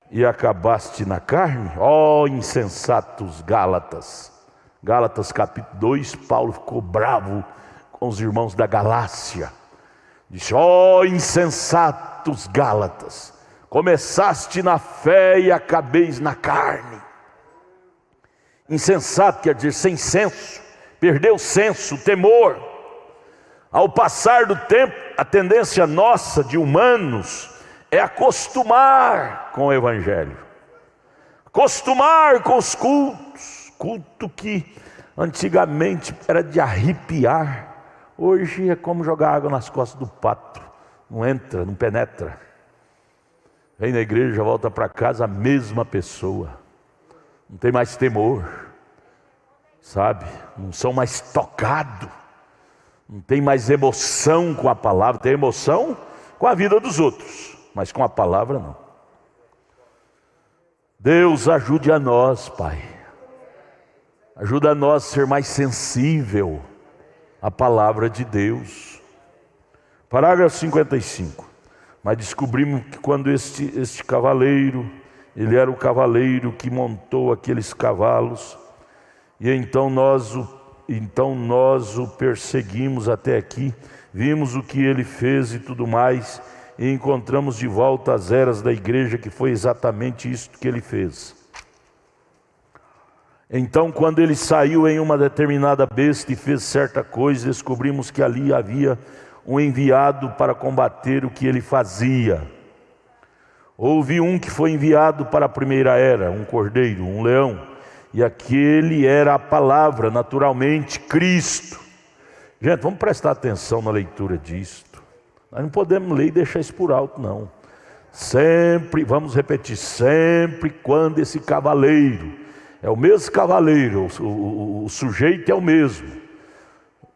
e acabaste na carne. Ó insensatos Gálatas. Gálatas capítulo 2, Paulo ficou bravo com os irmãos da Galácia. Disse: ó insensatos Gálatas, começaste na fé e acabeis na carne. Insensato quer dizer sem senso, perdeu o senso, o temor. Ao passar do tempo, a tendência nossa de humanos é acostumar com o Evangelho, acostumar com os cultos. Culto que antigamente era de arrepiar, hoje é como jogar água nas costas do pato. Não entra, não penetra. Vem na igreja, volta para casa a mesma pessoa. Não tem mais temor, sabe? Não são mais tocados. Não tem mais emoção com a palavra. Tem emoção com a vida dos outros, mas com a palavra não. Deus ajude a nós, Pai. Ajuda a nós a ser mais sensível à palavra de Deus. Parágrafo 55. Mas descobrimos que quando este cavaleiro, ele era o cavaleiro que montou aqueles cavalos, e então nós o perseguimos até aqui, vimos o que ele fez e tudo mais, e encontramos de volta as eras da igreja, que foi exatamente isso que ele fez. Então, quando ele saiu em uma determinada besta e fez certa coisa, descobrimos que ali havia um enviado para combater o que ele fazia. Houve um que foi enviado para a primeira era, um cordeiro, um leão, e aquele era a palavra, naturalmente, Cristo. Gente, vamos prestar atenção na leitura disto. Nós não podemos ler e deixar isso por alto, não. Sempre, vamos repetir, sempre quando esse cavaleiro, é o mesmo cavaleiro, o sujeito é o mesmo,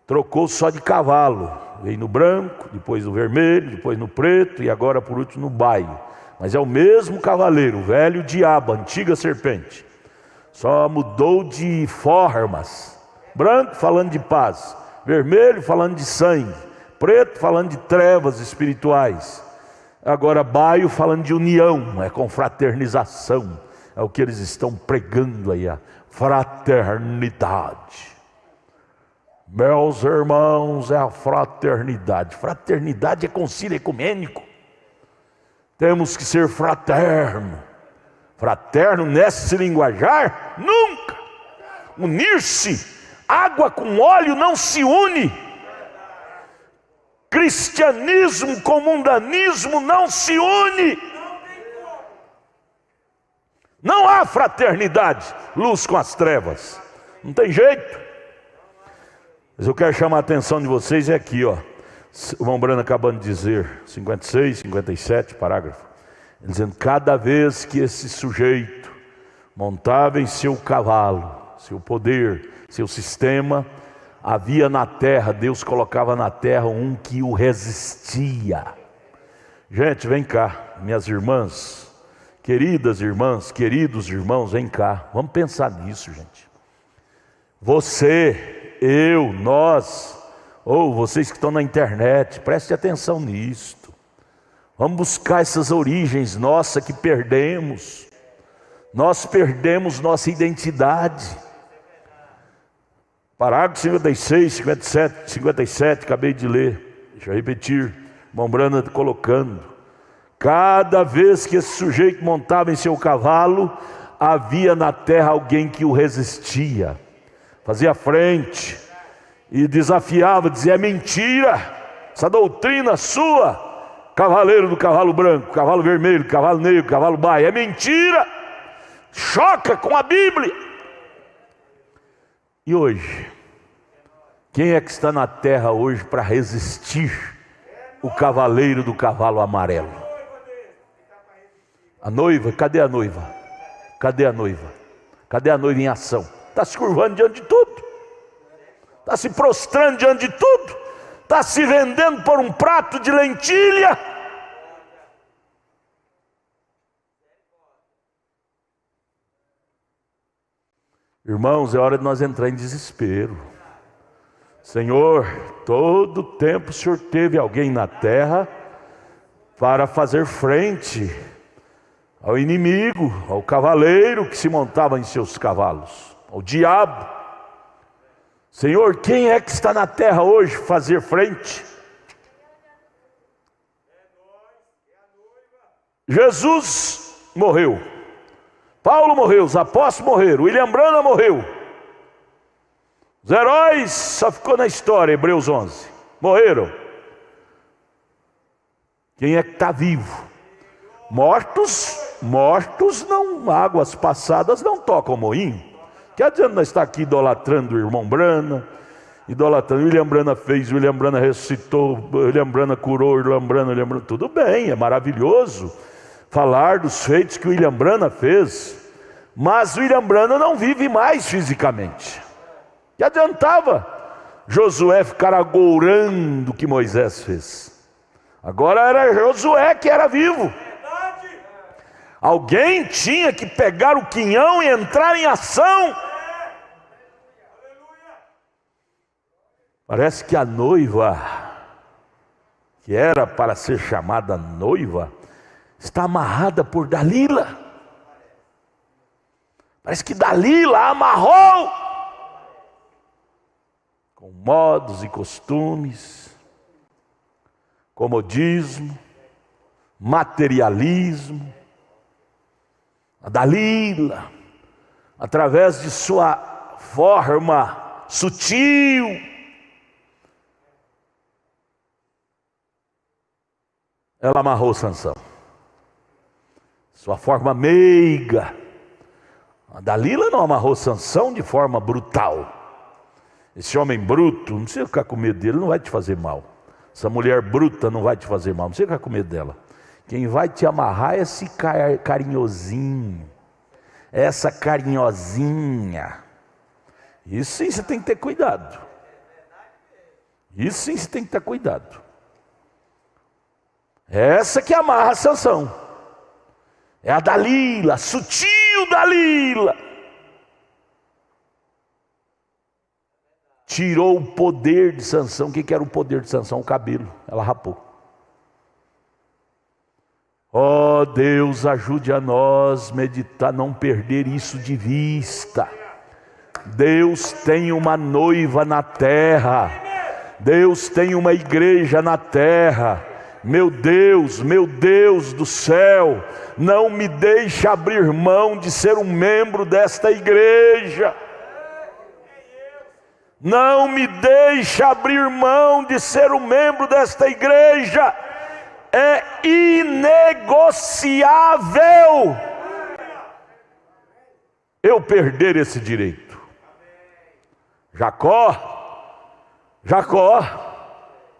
trocou só de cavalo, veio no branco, depois no vermelho, depois no preto e agora por último no baio. Mas é o mesmo cavaleiro, o velho diabo, a antiga serpente, só mudou de formas. Branco falando de paz, vermelho falando de sangue, preto falando de trevas espirituais. Agora baio falando de união, é confraternização, é o que eles estão pregando aí, a fraternidade. Meus irmãos, é a fraternidade. Fraternidade é concílio ecumênico. Temos que ser fraterno. Fraterno nesse linguajar? Nunca. Unir-se, água com óleo não se une. Cristianismo com mundanismo não se une. Não há fraternidade, luz com as trevas. Não tem jeito. Mas eu quero chamar a atenção de vocês é aqui, ó. O irmão Brano acabando de dizer, 56, 57, parágrafo. Ele dizendo, cada vez que esse sujeito montava em seu cavalo, seu poder, seu sistema, havia na terra, Deus colocava na terra um que o resistia. Gente, vem cá, minhas irmãs, queridas irmãs, queridos irmãos, vem cá, vamos pensar nisso, gente. Você, eu, nós, ou vocês que estão na internet, preste atenção nisto. Vamos buscar essas origens nossas que perdemos. Nós perdemos nossa identidade. Parágrafo 56, 57, 57, acabei de ler, deixa eu repetir, irmão Brana colocando. Cada vez que esse sujeito montava em seu cavalo, havia na terra alguém que o resistia, fazia frente e desafiava, dizia, é mentira, essa doutrina sua, cavaleiro do cavalo branco, cavalo vermelho, cavalo negro, cavalo baio, é mentira, choca com a Bíblia. E hoje, quem é que está na terra hoje para resistir o cavaleiro do cavalo amarelo? A noiva, cadê a noiva? Cadê a noiva? Cadê a noiva em ação? Está se curvando diante de tudo, está se prostrando diante de tudo, está se vendendo por um prato de lentilha. Irmãos, é hora de nós entrar em desespero. Senhor, todo tempo o Senhor teve alguém na terra para fazer frente ao inimigo, ao cavaleiro que se montava em seus cavalos, ao diabo. Senhor, quem é que está na terra hoje fazer frente? Jesus morreu. Paulo morreu, os apóstolos morreram, William Branham morreu. Os heróis só ficou na história, Hebreus 11, morreram. Quem é que está vivo? Mortos não, águas passadas não tocam moinho. Que adianta nós estar aqui idolatrando o irmão Branham, idolatrando, William Branham fez, William Branham ressuscitou, William Branham curou, William Branham, tudo bem, é maravilhoso falar dos feitos que William Branham fez, mas William Branham não vive mais fisicamente. Que adiantava Josué ficar agourando o que Moisés fez? Agora era Josué que era vivo. Alguém tinha que pegar o quinhão e entrar em ação. Parece que a noiva, que era para ser chamada noiva, está amarrada por Dalila. Parece que Dalila a amarrou com modos e costumes, comodismo, materialismo. A Dalila, através de sua forma sutil, ela amarrou Sansão. Sua forma meiga. A Dalila não amarrou Sansão de forma brutal. Esse homem bruto, não precisa ficar com medo dele, não vai te fazer mal. Essa mulher bruta não vai te fazer mal, não precisa ficar com medo dela. Quem vai te amarrar é esse carinhosinho, essa carinhosinha. Isso sim você tem que ter cuidado. Isso sim você tem que ter cuidado. Essa que amarra Sansão. É a Dalila, a sutil Dalila. Tirou o poder de Sansão. O que era o poder de Sansão? O cabelo. Ela rapou. Ó Deus, ajude a nós meditar, não perder isso de vista. Deus tem uma noiva na terra. Deus tem uma igreja na terra. Meu Deus do céu, não me deixe abrir mão de ser um membro desta igreja. Não me deixe abrir mão de ser um membro desta igreja. É inegociável eu perder esse direito. Jacó,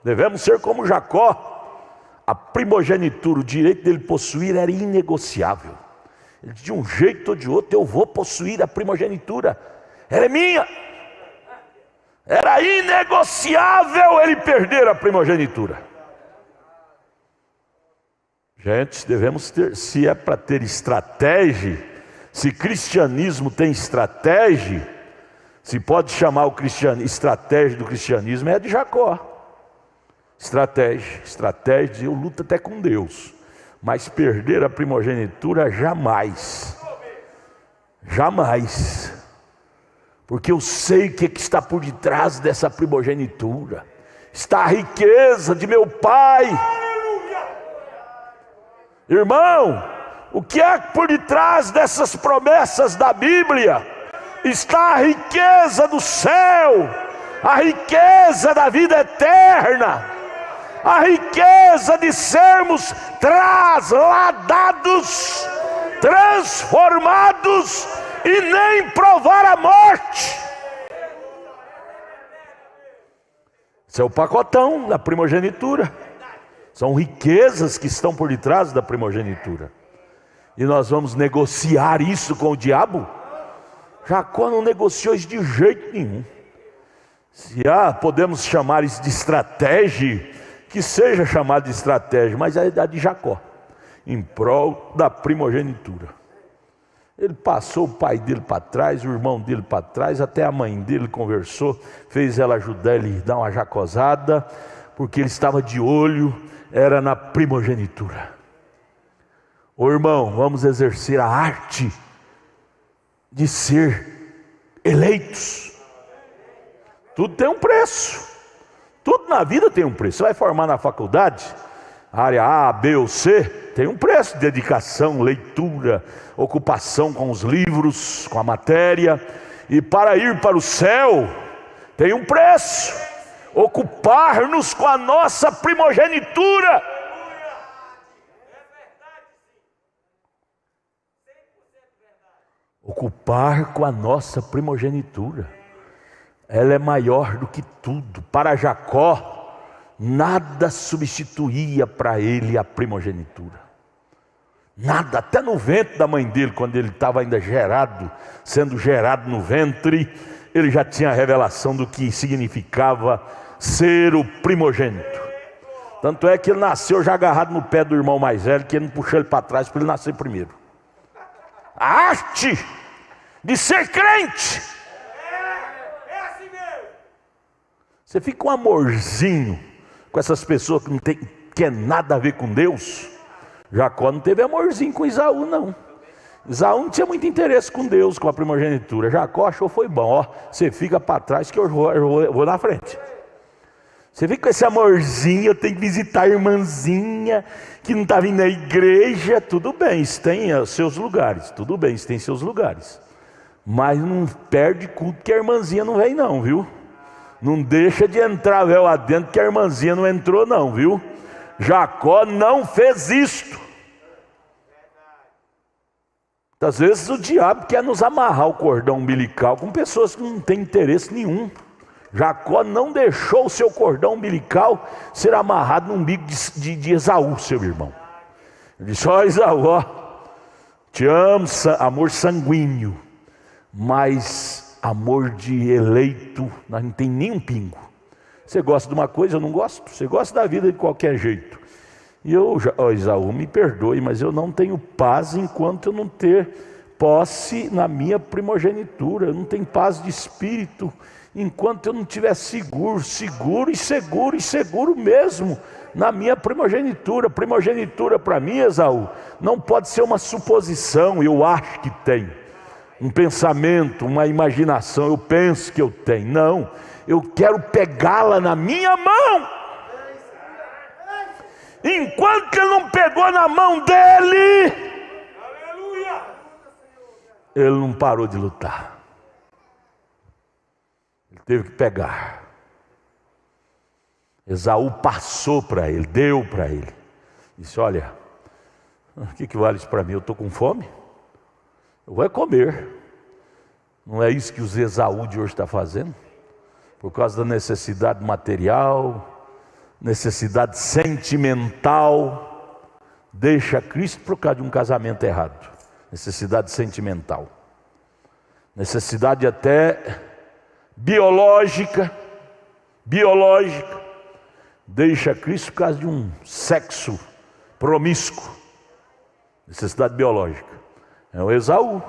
devemos ser como Jacó. A primogenitura, o direito dele possuir era inegociável. Ele, de um jeito ou de outro, eu vou possuir a primogenitura. Ela é minha. Era inegociável ele perder a primogenitura. Gente, devemos ter, se é para ter estratégia, se cristianismo tem estratégia, se pode chamar o estratégia do cristianismo, é a de Jacó. Estratégia, eu luto até com Deus, mas perder a primogenitura jamais, porque eu sei o que está por detrás dessa primogenitura. Está a riqueza de meu pai. Irmão, o que é por detrás dessas promessas da Bíblia? Está a riqueza do céu, a riqueza da vida eterna, a riqueza de sermos trasladados, transformados e nem provar a morte. Esse é o pacotão da primogenitura. São riquezas que estão por detrás da primogenitura. E nós vamos negociar isso com o diabo? Jacó não negociou isso de jeito nenhum. Se podemos chamar isso de estratégia, que seja chamado de estratégia, mas é a de Jacó, em prol da primogenitura. Ele passou o pai dele para trás, o irmão dele para trás, até a mãe dele conversou, fez ela ajudar ele a dar uma jacosada, porque ele estava de olho, era na primogenitura. Ô irmão, vamos exercer a arte de ser eleitos. Tudo tem um preço. Tudo na vida tem um preço. Você vai formar na faculdade, área A, B ou C, tem um preço: dedicação, leitura, ocupação com os livros, com a matéria. E para ir para o céu, tem um preço: ocupar-nos com a nossa primogenitura. Ocupar com a nossa primogenitura. Ela é maior do que tudo. Para Jacó, nada substituía para ele a primogenitura. Nada, até no ventre da mãe dele, quando ele estava ainda sendo gerado no ventre, ele já tinha a revelação do que significava ser o primogênito. Tanto é que ele nasceu já agarrado no pé do irmão mais velho, que ele não puxou ele para trás para ele nascer primeiro. A arte de ser crente. Você fica um amorzinho com essas pessoas que não quer nada a ver com Deus. Jacó não teve amorzinho com Esaú, não. Esaú não tinha muito interesse com Deus, com a primogenitura. Jacó achou foi bom. Ó, você fica para trás que eu vou na frente. Você fica com esse amorzinho, eu tenho que visitar a irmãzinha que não está vindo na igreja. Tudo bem, isso tem os seus lugares. Tudo bem, isso tem seus lugares. Mas não perde culto que a irmãzinha não vem não, viu? Não deixa de entrar véu lá dentro que a irmãzinha não entrou não, viu? Jacó não fez isto. Às vezes o diabo quer nos amarrar o cordão umbilical com pessoas que não têm interesse nenhum. Jacó não deixou o seu cordão umbilical ser amarrado no umbigo de Esaú, seu irmão. Ele disse: ó Esaú, ó, te amo, amor sanguíneo, mas amor de eleito não tem nem um pingo. Você gosta de uma coisa, eu não gosto. Você gosta da vida de qualquer jeito. E eu, ó Esaú, me perdoe, mas eu não tenho paz enquanto eu não ter posse na minha primogenitura. Eu não tenho paz de espírito enquanto eu não estiver seguro mesmo na minha primogenitura. Primogenitura para mim, Esaú, não pode ser uma suposição. Eu acho que tem um pensamento, uma imaginação, eu penso que eu tenho. Não, eu quero pegá-la na minha mão. Enquanto ele não pegou na mão dele, ele não parou de lutar. Ele teve que pegar. Esaú passou para ele, deu para ele. Disse: olha, o que vale isso para mim? Eu estou com fome, eu vou comer. Não é isso que os Esaú de hoje está fazendo? Por causa da necessidade material, necessidade sentimental, deixa Cristo por causa de um casamento errado. Necessidade sentimental, necessidade até biológica, deixa Cristo por causa de um sexo promíscuo, necessidade biológica. É o Esaú,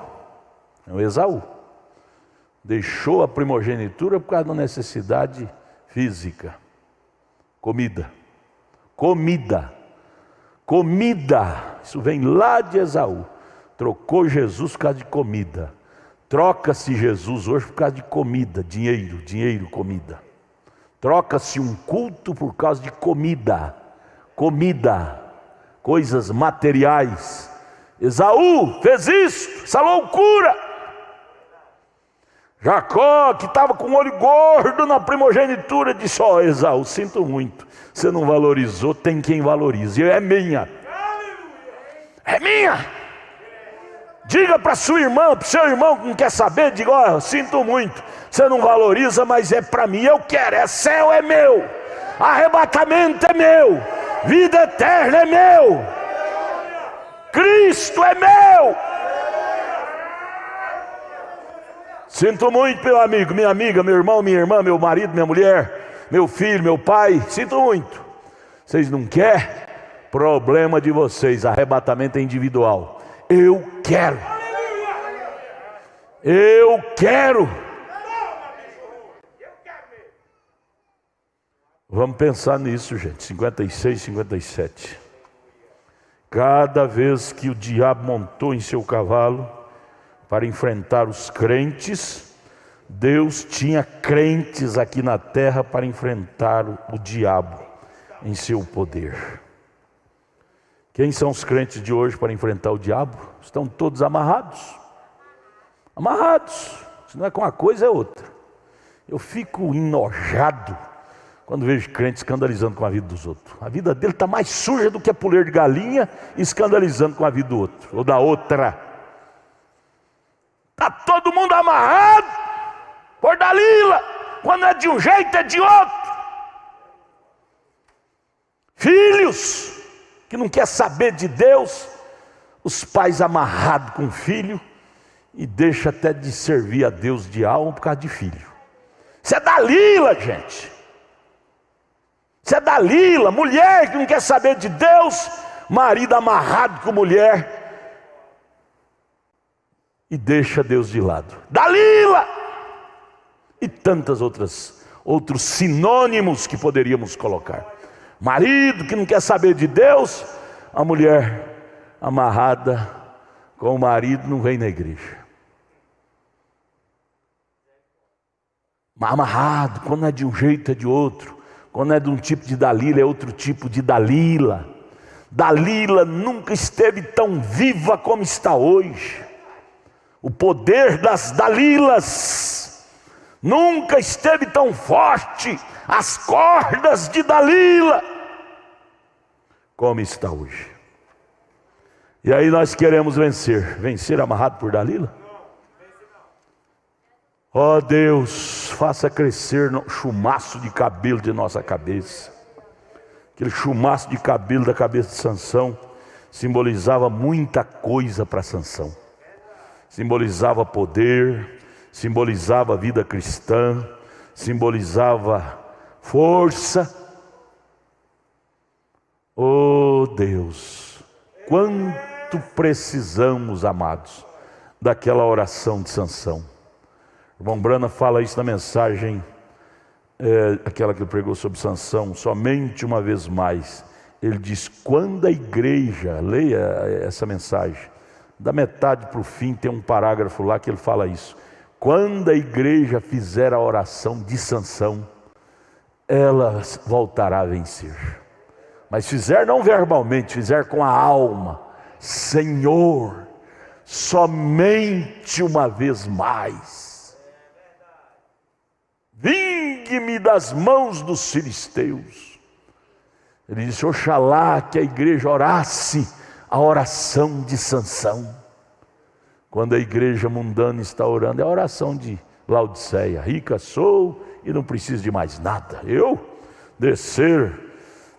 deixou a primogenitura por causa da necessidade física. Comida, isso vem lá de Esaú. Trocou Jesus por causa de comida. Troca-se Jesus hoje por causa de comida, dinheiro, comida. Troca-se um culto por causa de comida, coisas materiais. Esaú fez isso, essa loucura. Jacó, que estava com o olho gordo na primogenitura, disse: ó Esaú, sinto muito, você não valorizou, tem quem valorize, é minha. Diga para sua irmã, para o seu irmão que não quer saber, diga: ó, sinto muito, você não valoriza, mas é para mim, eu quero, é céu, é meu, arrebatamento é meu, vida eterna é meu, Cristo é meu. Sinto muito, meu amigo, minha amiga, meu irmão, minha irmã, meu marido, minha mulher, meu filho, meu pai, sinto muito. Vocês não querem? Problema de vocês, arrebatamento é individual. Eu quero. Vamos pensar nisso, gente. 56, 57. Cada vez que o diabo montou em seu cavalo para enfrentar os crentes, Deus tinha crentes aqui na terra para enfrentar o diabo em seu poder. Quem são os crentes de hoje para enfrentar o diabo? Estão todos amarrados. Se não é com uma coisa, é outra. Eu fico enojado quando vejo crente escandalizando com a vida dos outros. A vida dele está mais suja do que a puleira de galinha, escandalizando com a vida do outro, ou da outra. Está todo mundo amarrado por Dalila. Quando é de um jeito, é de outro. Filhos que não quer saber de Deus, os pais amarrados com o filho, e deixa até de servir a Deus de alma por causa de filho. Isso é Dalila, gente. Isso é Dalila, mulher que não quer saber de Deus, marido amarrado com mulher, e deixa Deus de lado. Dalila! E tantas outros sinônimos que poderíamos colocar. Marido que não quer saber de Deus, a mulher amarrada com o marido não vem na igreja. Amarrado, quando é de um jeito é de outro. Quando é de um tipo de Dalila é outro tipo de Dalila. Dalila nunca esteve tão viva como está hoje. O poder das Dalilas nunca esteve tão forte. As cordas de Dalila como está hoje. E aí nós queremos vencer amarrado por Dalila? Ó Deus, faça crescer o chumaço de cabelo de nossa cabeça, aquele chumaço de cabelo da cabeça de Sansão, simbolizava muita coisa para Sansão. Simbolizava poder, simbolizava vida cristã, simbolizava força. Oh Deus, quanto precisamos, amados, daquela oração de Sansão. O irmão Brana fala isso na mensagem, aquela que ele pregou sobre Sansão, somente uma vez mais. Ele diz, quando a igreja, leia essa mensagem, da metade para o fim tem um parágrafo lá que ele fala isso. Quando a igreja fizer a oração de Sansão, ela voltará a vencer. Mas fizer não verbalmente, fizer com a alma. Senhor, somente uma vez mais, vingue-me das mãos dos filisteus. Ele disse, oxalá que a igreja orasse a oração de Sansão. Quando a igreja mundana está orando, é a oração de Laodiceia. Rica sou e não preciso de mais nada. Eu descer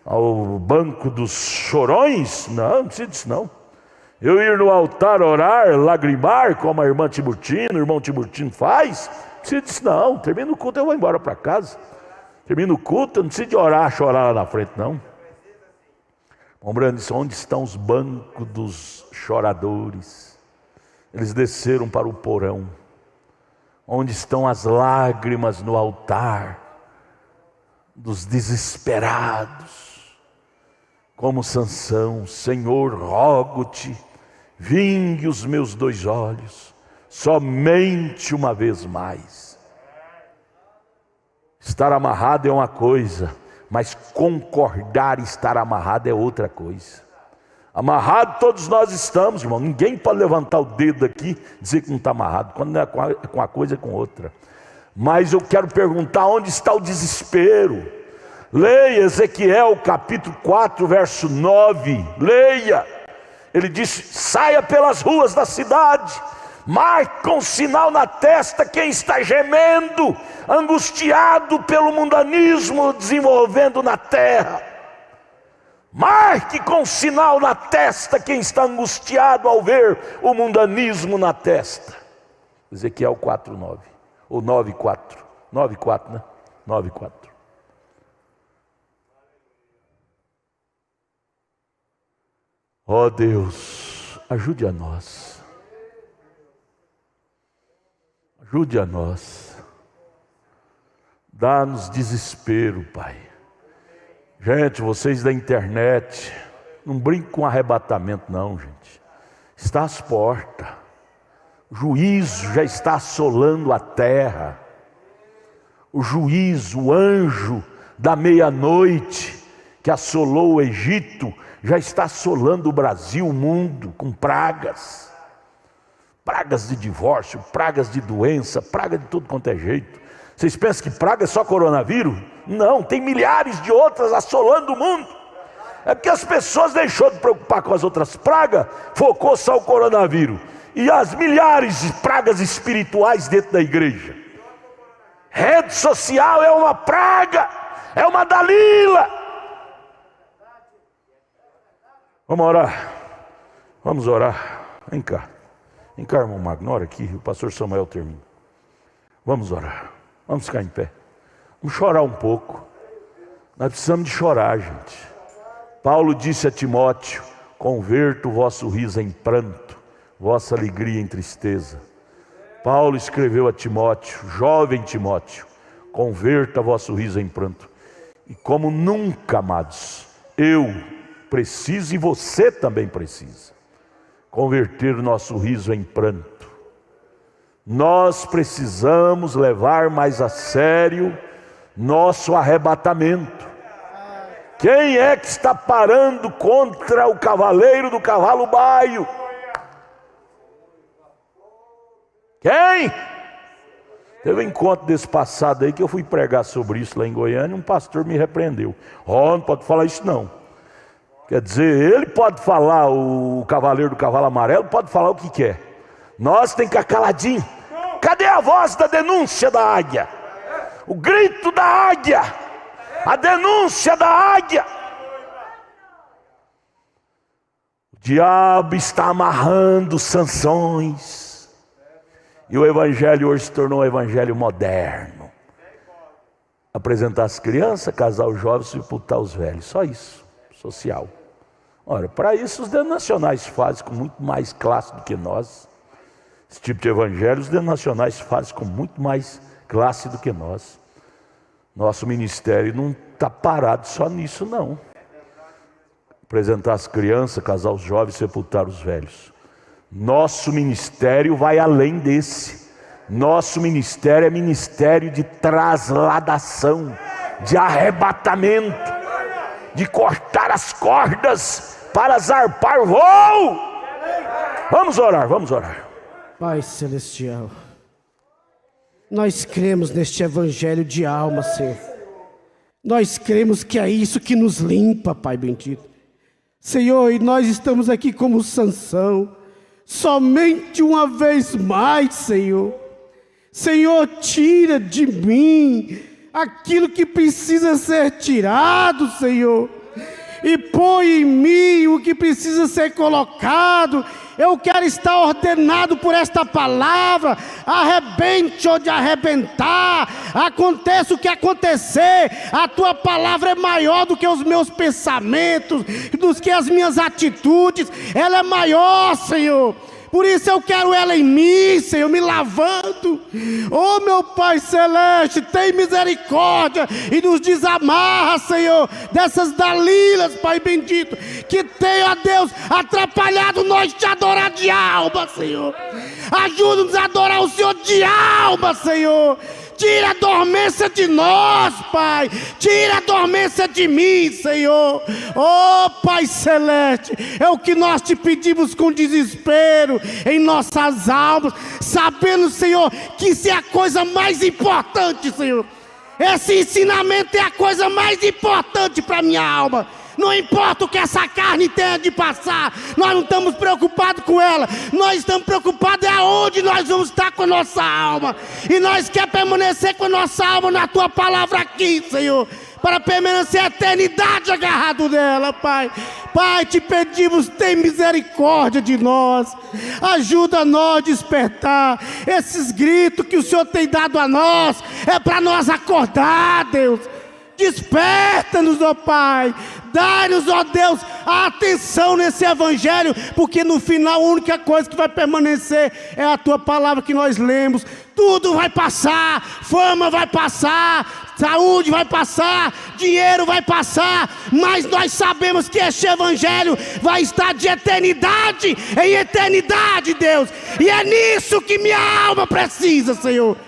ao banco dos chorões? Não precisa disso não. Eu ir no altar orar, lagrimar, como a irmã Tiburtino, o irmão Tiburtino faz? Não precisa disso não. Termina o culto, eu vou embora para casa. Termina o culto, eu não preciso de orar, chorar lá na frente não. O Brando disse, onde estão os bancos dos choradores? Eles desceram para o porão. Onde estão as lágrimas no altar dos desesperados? Como Sansão, Senhor, rogo-te, vingue os meus 2 olhos, somente uma vez mais. Estar amarrado é uma coisa, mas concordar e estar amarrado é outra coisa. Amarrado todos nós estamos, irmão. Ninguém pode levantar o dedo aqui e dizer que não está amarrado. Quando não é com uma coisa, é com outra. Mas eu quero perguntar, onde está o desespero? Leia Ezequiel capítulo 4, verso 9. Leia. Ele disse, saia pelas ruas da cidade, marque com sinal na testa quem está gemendo, angustiado pelo mundanismo desenvolvendo na terra. Marque com sinal na testa quem está angustiado ao ver o mundanismo na testa. Ezequiel 4:9 ou 9:4. 9:4, né? 9:4. Ó Deus, ajude a nós. Ajude a nós. Dá-nos desespero, Pai. Gente, vocês da internet, não brinquem com arrebatamento não, gente. Está às portas. O juízo já está assolando a terra. O juízo, o anjo da meia-noite que assolou o Egito, já está assolando o Brasil, o mundo, com pragas. Pragas de divórcio, pragas de doença, praga de tudo quanto é jeito. Vocês pensam que praga é só coronavírus? Não, tem milhares de outras assolando o mundo. É porque as pessoas deixou de preocupar com as outras pragas, focou só o coronavírus. E as milhares de pragas espirituais dentro da igreja. Rede social é uma praga, é uma Dalila. Vamos orar. Vamos orar. Vem cá, irmão Magno, ora aqui, o pastor Samuel termina. Vamos orar. Vamos ficar em pé. Vamos chorar um pouco. Nós precisamos de chorar, gente. Paulo disse a Timóteo, converta o vosso riso em pranto, vossa alegria em tristeza. Paulo escreveu a Timóteo, jovem Timóteo, converta vosso riso em pranto. E como nunca, amados, eu preciso e você também precisa converter o nosso riso em pranto. Nós precisamos levar mais a sério nosso arrebatamento. Quem é que está parando contra o cavaleiro do cavalo baio? Quem? Teve um encontro desse passado aí que eu fui pregar sobre isso lá em Goiânia, um pastor me repreendeu. Não pode falar isso não. Quer dizer, ele pode falar, o cavaleiro do cavalo amarelo pode falar o que quer. Nós tem que ficar caladinho. Cadê a voz da denúncia da águia? O grito da águia, a denúncia da águia. O diabo está amarrando sanções. E o evangelho hoje se tornou um evangelho moderno. Apresentar as crianças, casar os jovens, sepultar os velhos. Só isso, social. Ora, para isso os denominacionais fazem com muito mais classe do que nós. Esse tipo de evangelho os denominacionais fazem com muito mais classe do que nós. Nosso ministério não está parado só nisso, não. Apresentar as crianças, casar os jovens, sepultar os velhos. Nosso ministério vai além desse. Nosso ministério é ministério de trasladação, de arrebatamento, de cortar as cordas para zarpar o voo. Vamos orar, vamos orar. Pai Celestial, nós cremos neste evangelho de alma, Senhor. Nós cremos que é isso que nos limpa, Pai bendito. Senhor, e nós estamos aqui como Sansão, somente uma vez mais, Senhor. Senhor, tira de mim aquilo que precisa ser tirado, Senhor, e põe em mim o que precisa ser colocado. Eu quero estar ordenado por esta palavra. Arrebente ou de arrebentar, aconteça o que acontecer, a tua palavra é maior do que os meus pensamentos, do que as minhas atitudes. Ela é maior, Senhor. Por isso eu quero ela em mim, Senhor, me lavando. Oh, meu Pai Celeste, tem misericórdia e nos desamarra, Senhor, dessas dalilas, Pai bendito, que tem, ó Deus, atrapalhado nós te adorar de alma, Senhor. Ajuda-nos a adorar o Senhor de alma, Senhor. Tira a dormência de nós, Pai. Tira a dormência de mim, Senhor. Oh, Pai Celeste, é o que nós te pedimos com desespero em nossas almas, sabendo, Senhor, que isso é a coisa mais importante, Senhor. Esse ensinamento é a coisa mais importante para a minha alma. Não importa o que essa carne tenha de passar, nós não estamos preocupados com ela. Nós estamos preocupados é aonde nós vamos estar com a nossa alma. E nós queremos permanecer com a nossa alma na tua palavra aqui, Senhor, para permanecer a eternidade agarrado nela, Pai. Pai, te pedimos, tem misericórdia de nós. Ajuda nós a despertar. Esses gritos que o Senhor tem dado a nós é para nós acordar, Deus. Desperta-nos, ó Pai. Dá-nos, ó Deus, a atenção nesse evangelho, porque no final a única coisa que vai permanecer é a tua palavra que nós lemos. Tudo vai passar, fama vai passar, saúde vai passar, dinheiro vai passar, mas nós sabemos que este evangelho vai estar de eternidade em eternidade, Deus, e é nisso que minha alma precisa, Senhor.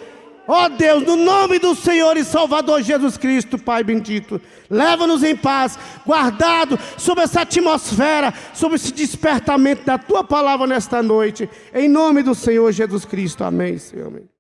Ó Deus, no nome do Senhor e Salvador Jesus Cristo, Pai bendito, leva-nos em paz, guardado sobre essa atmosfera, sobre esse despertamento da Tua palavra nesta noite, em nome do Senhor Jesus Cristo, amém, Senhor, amém.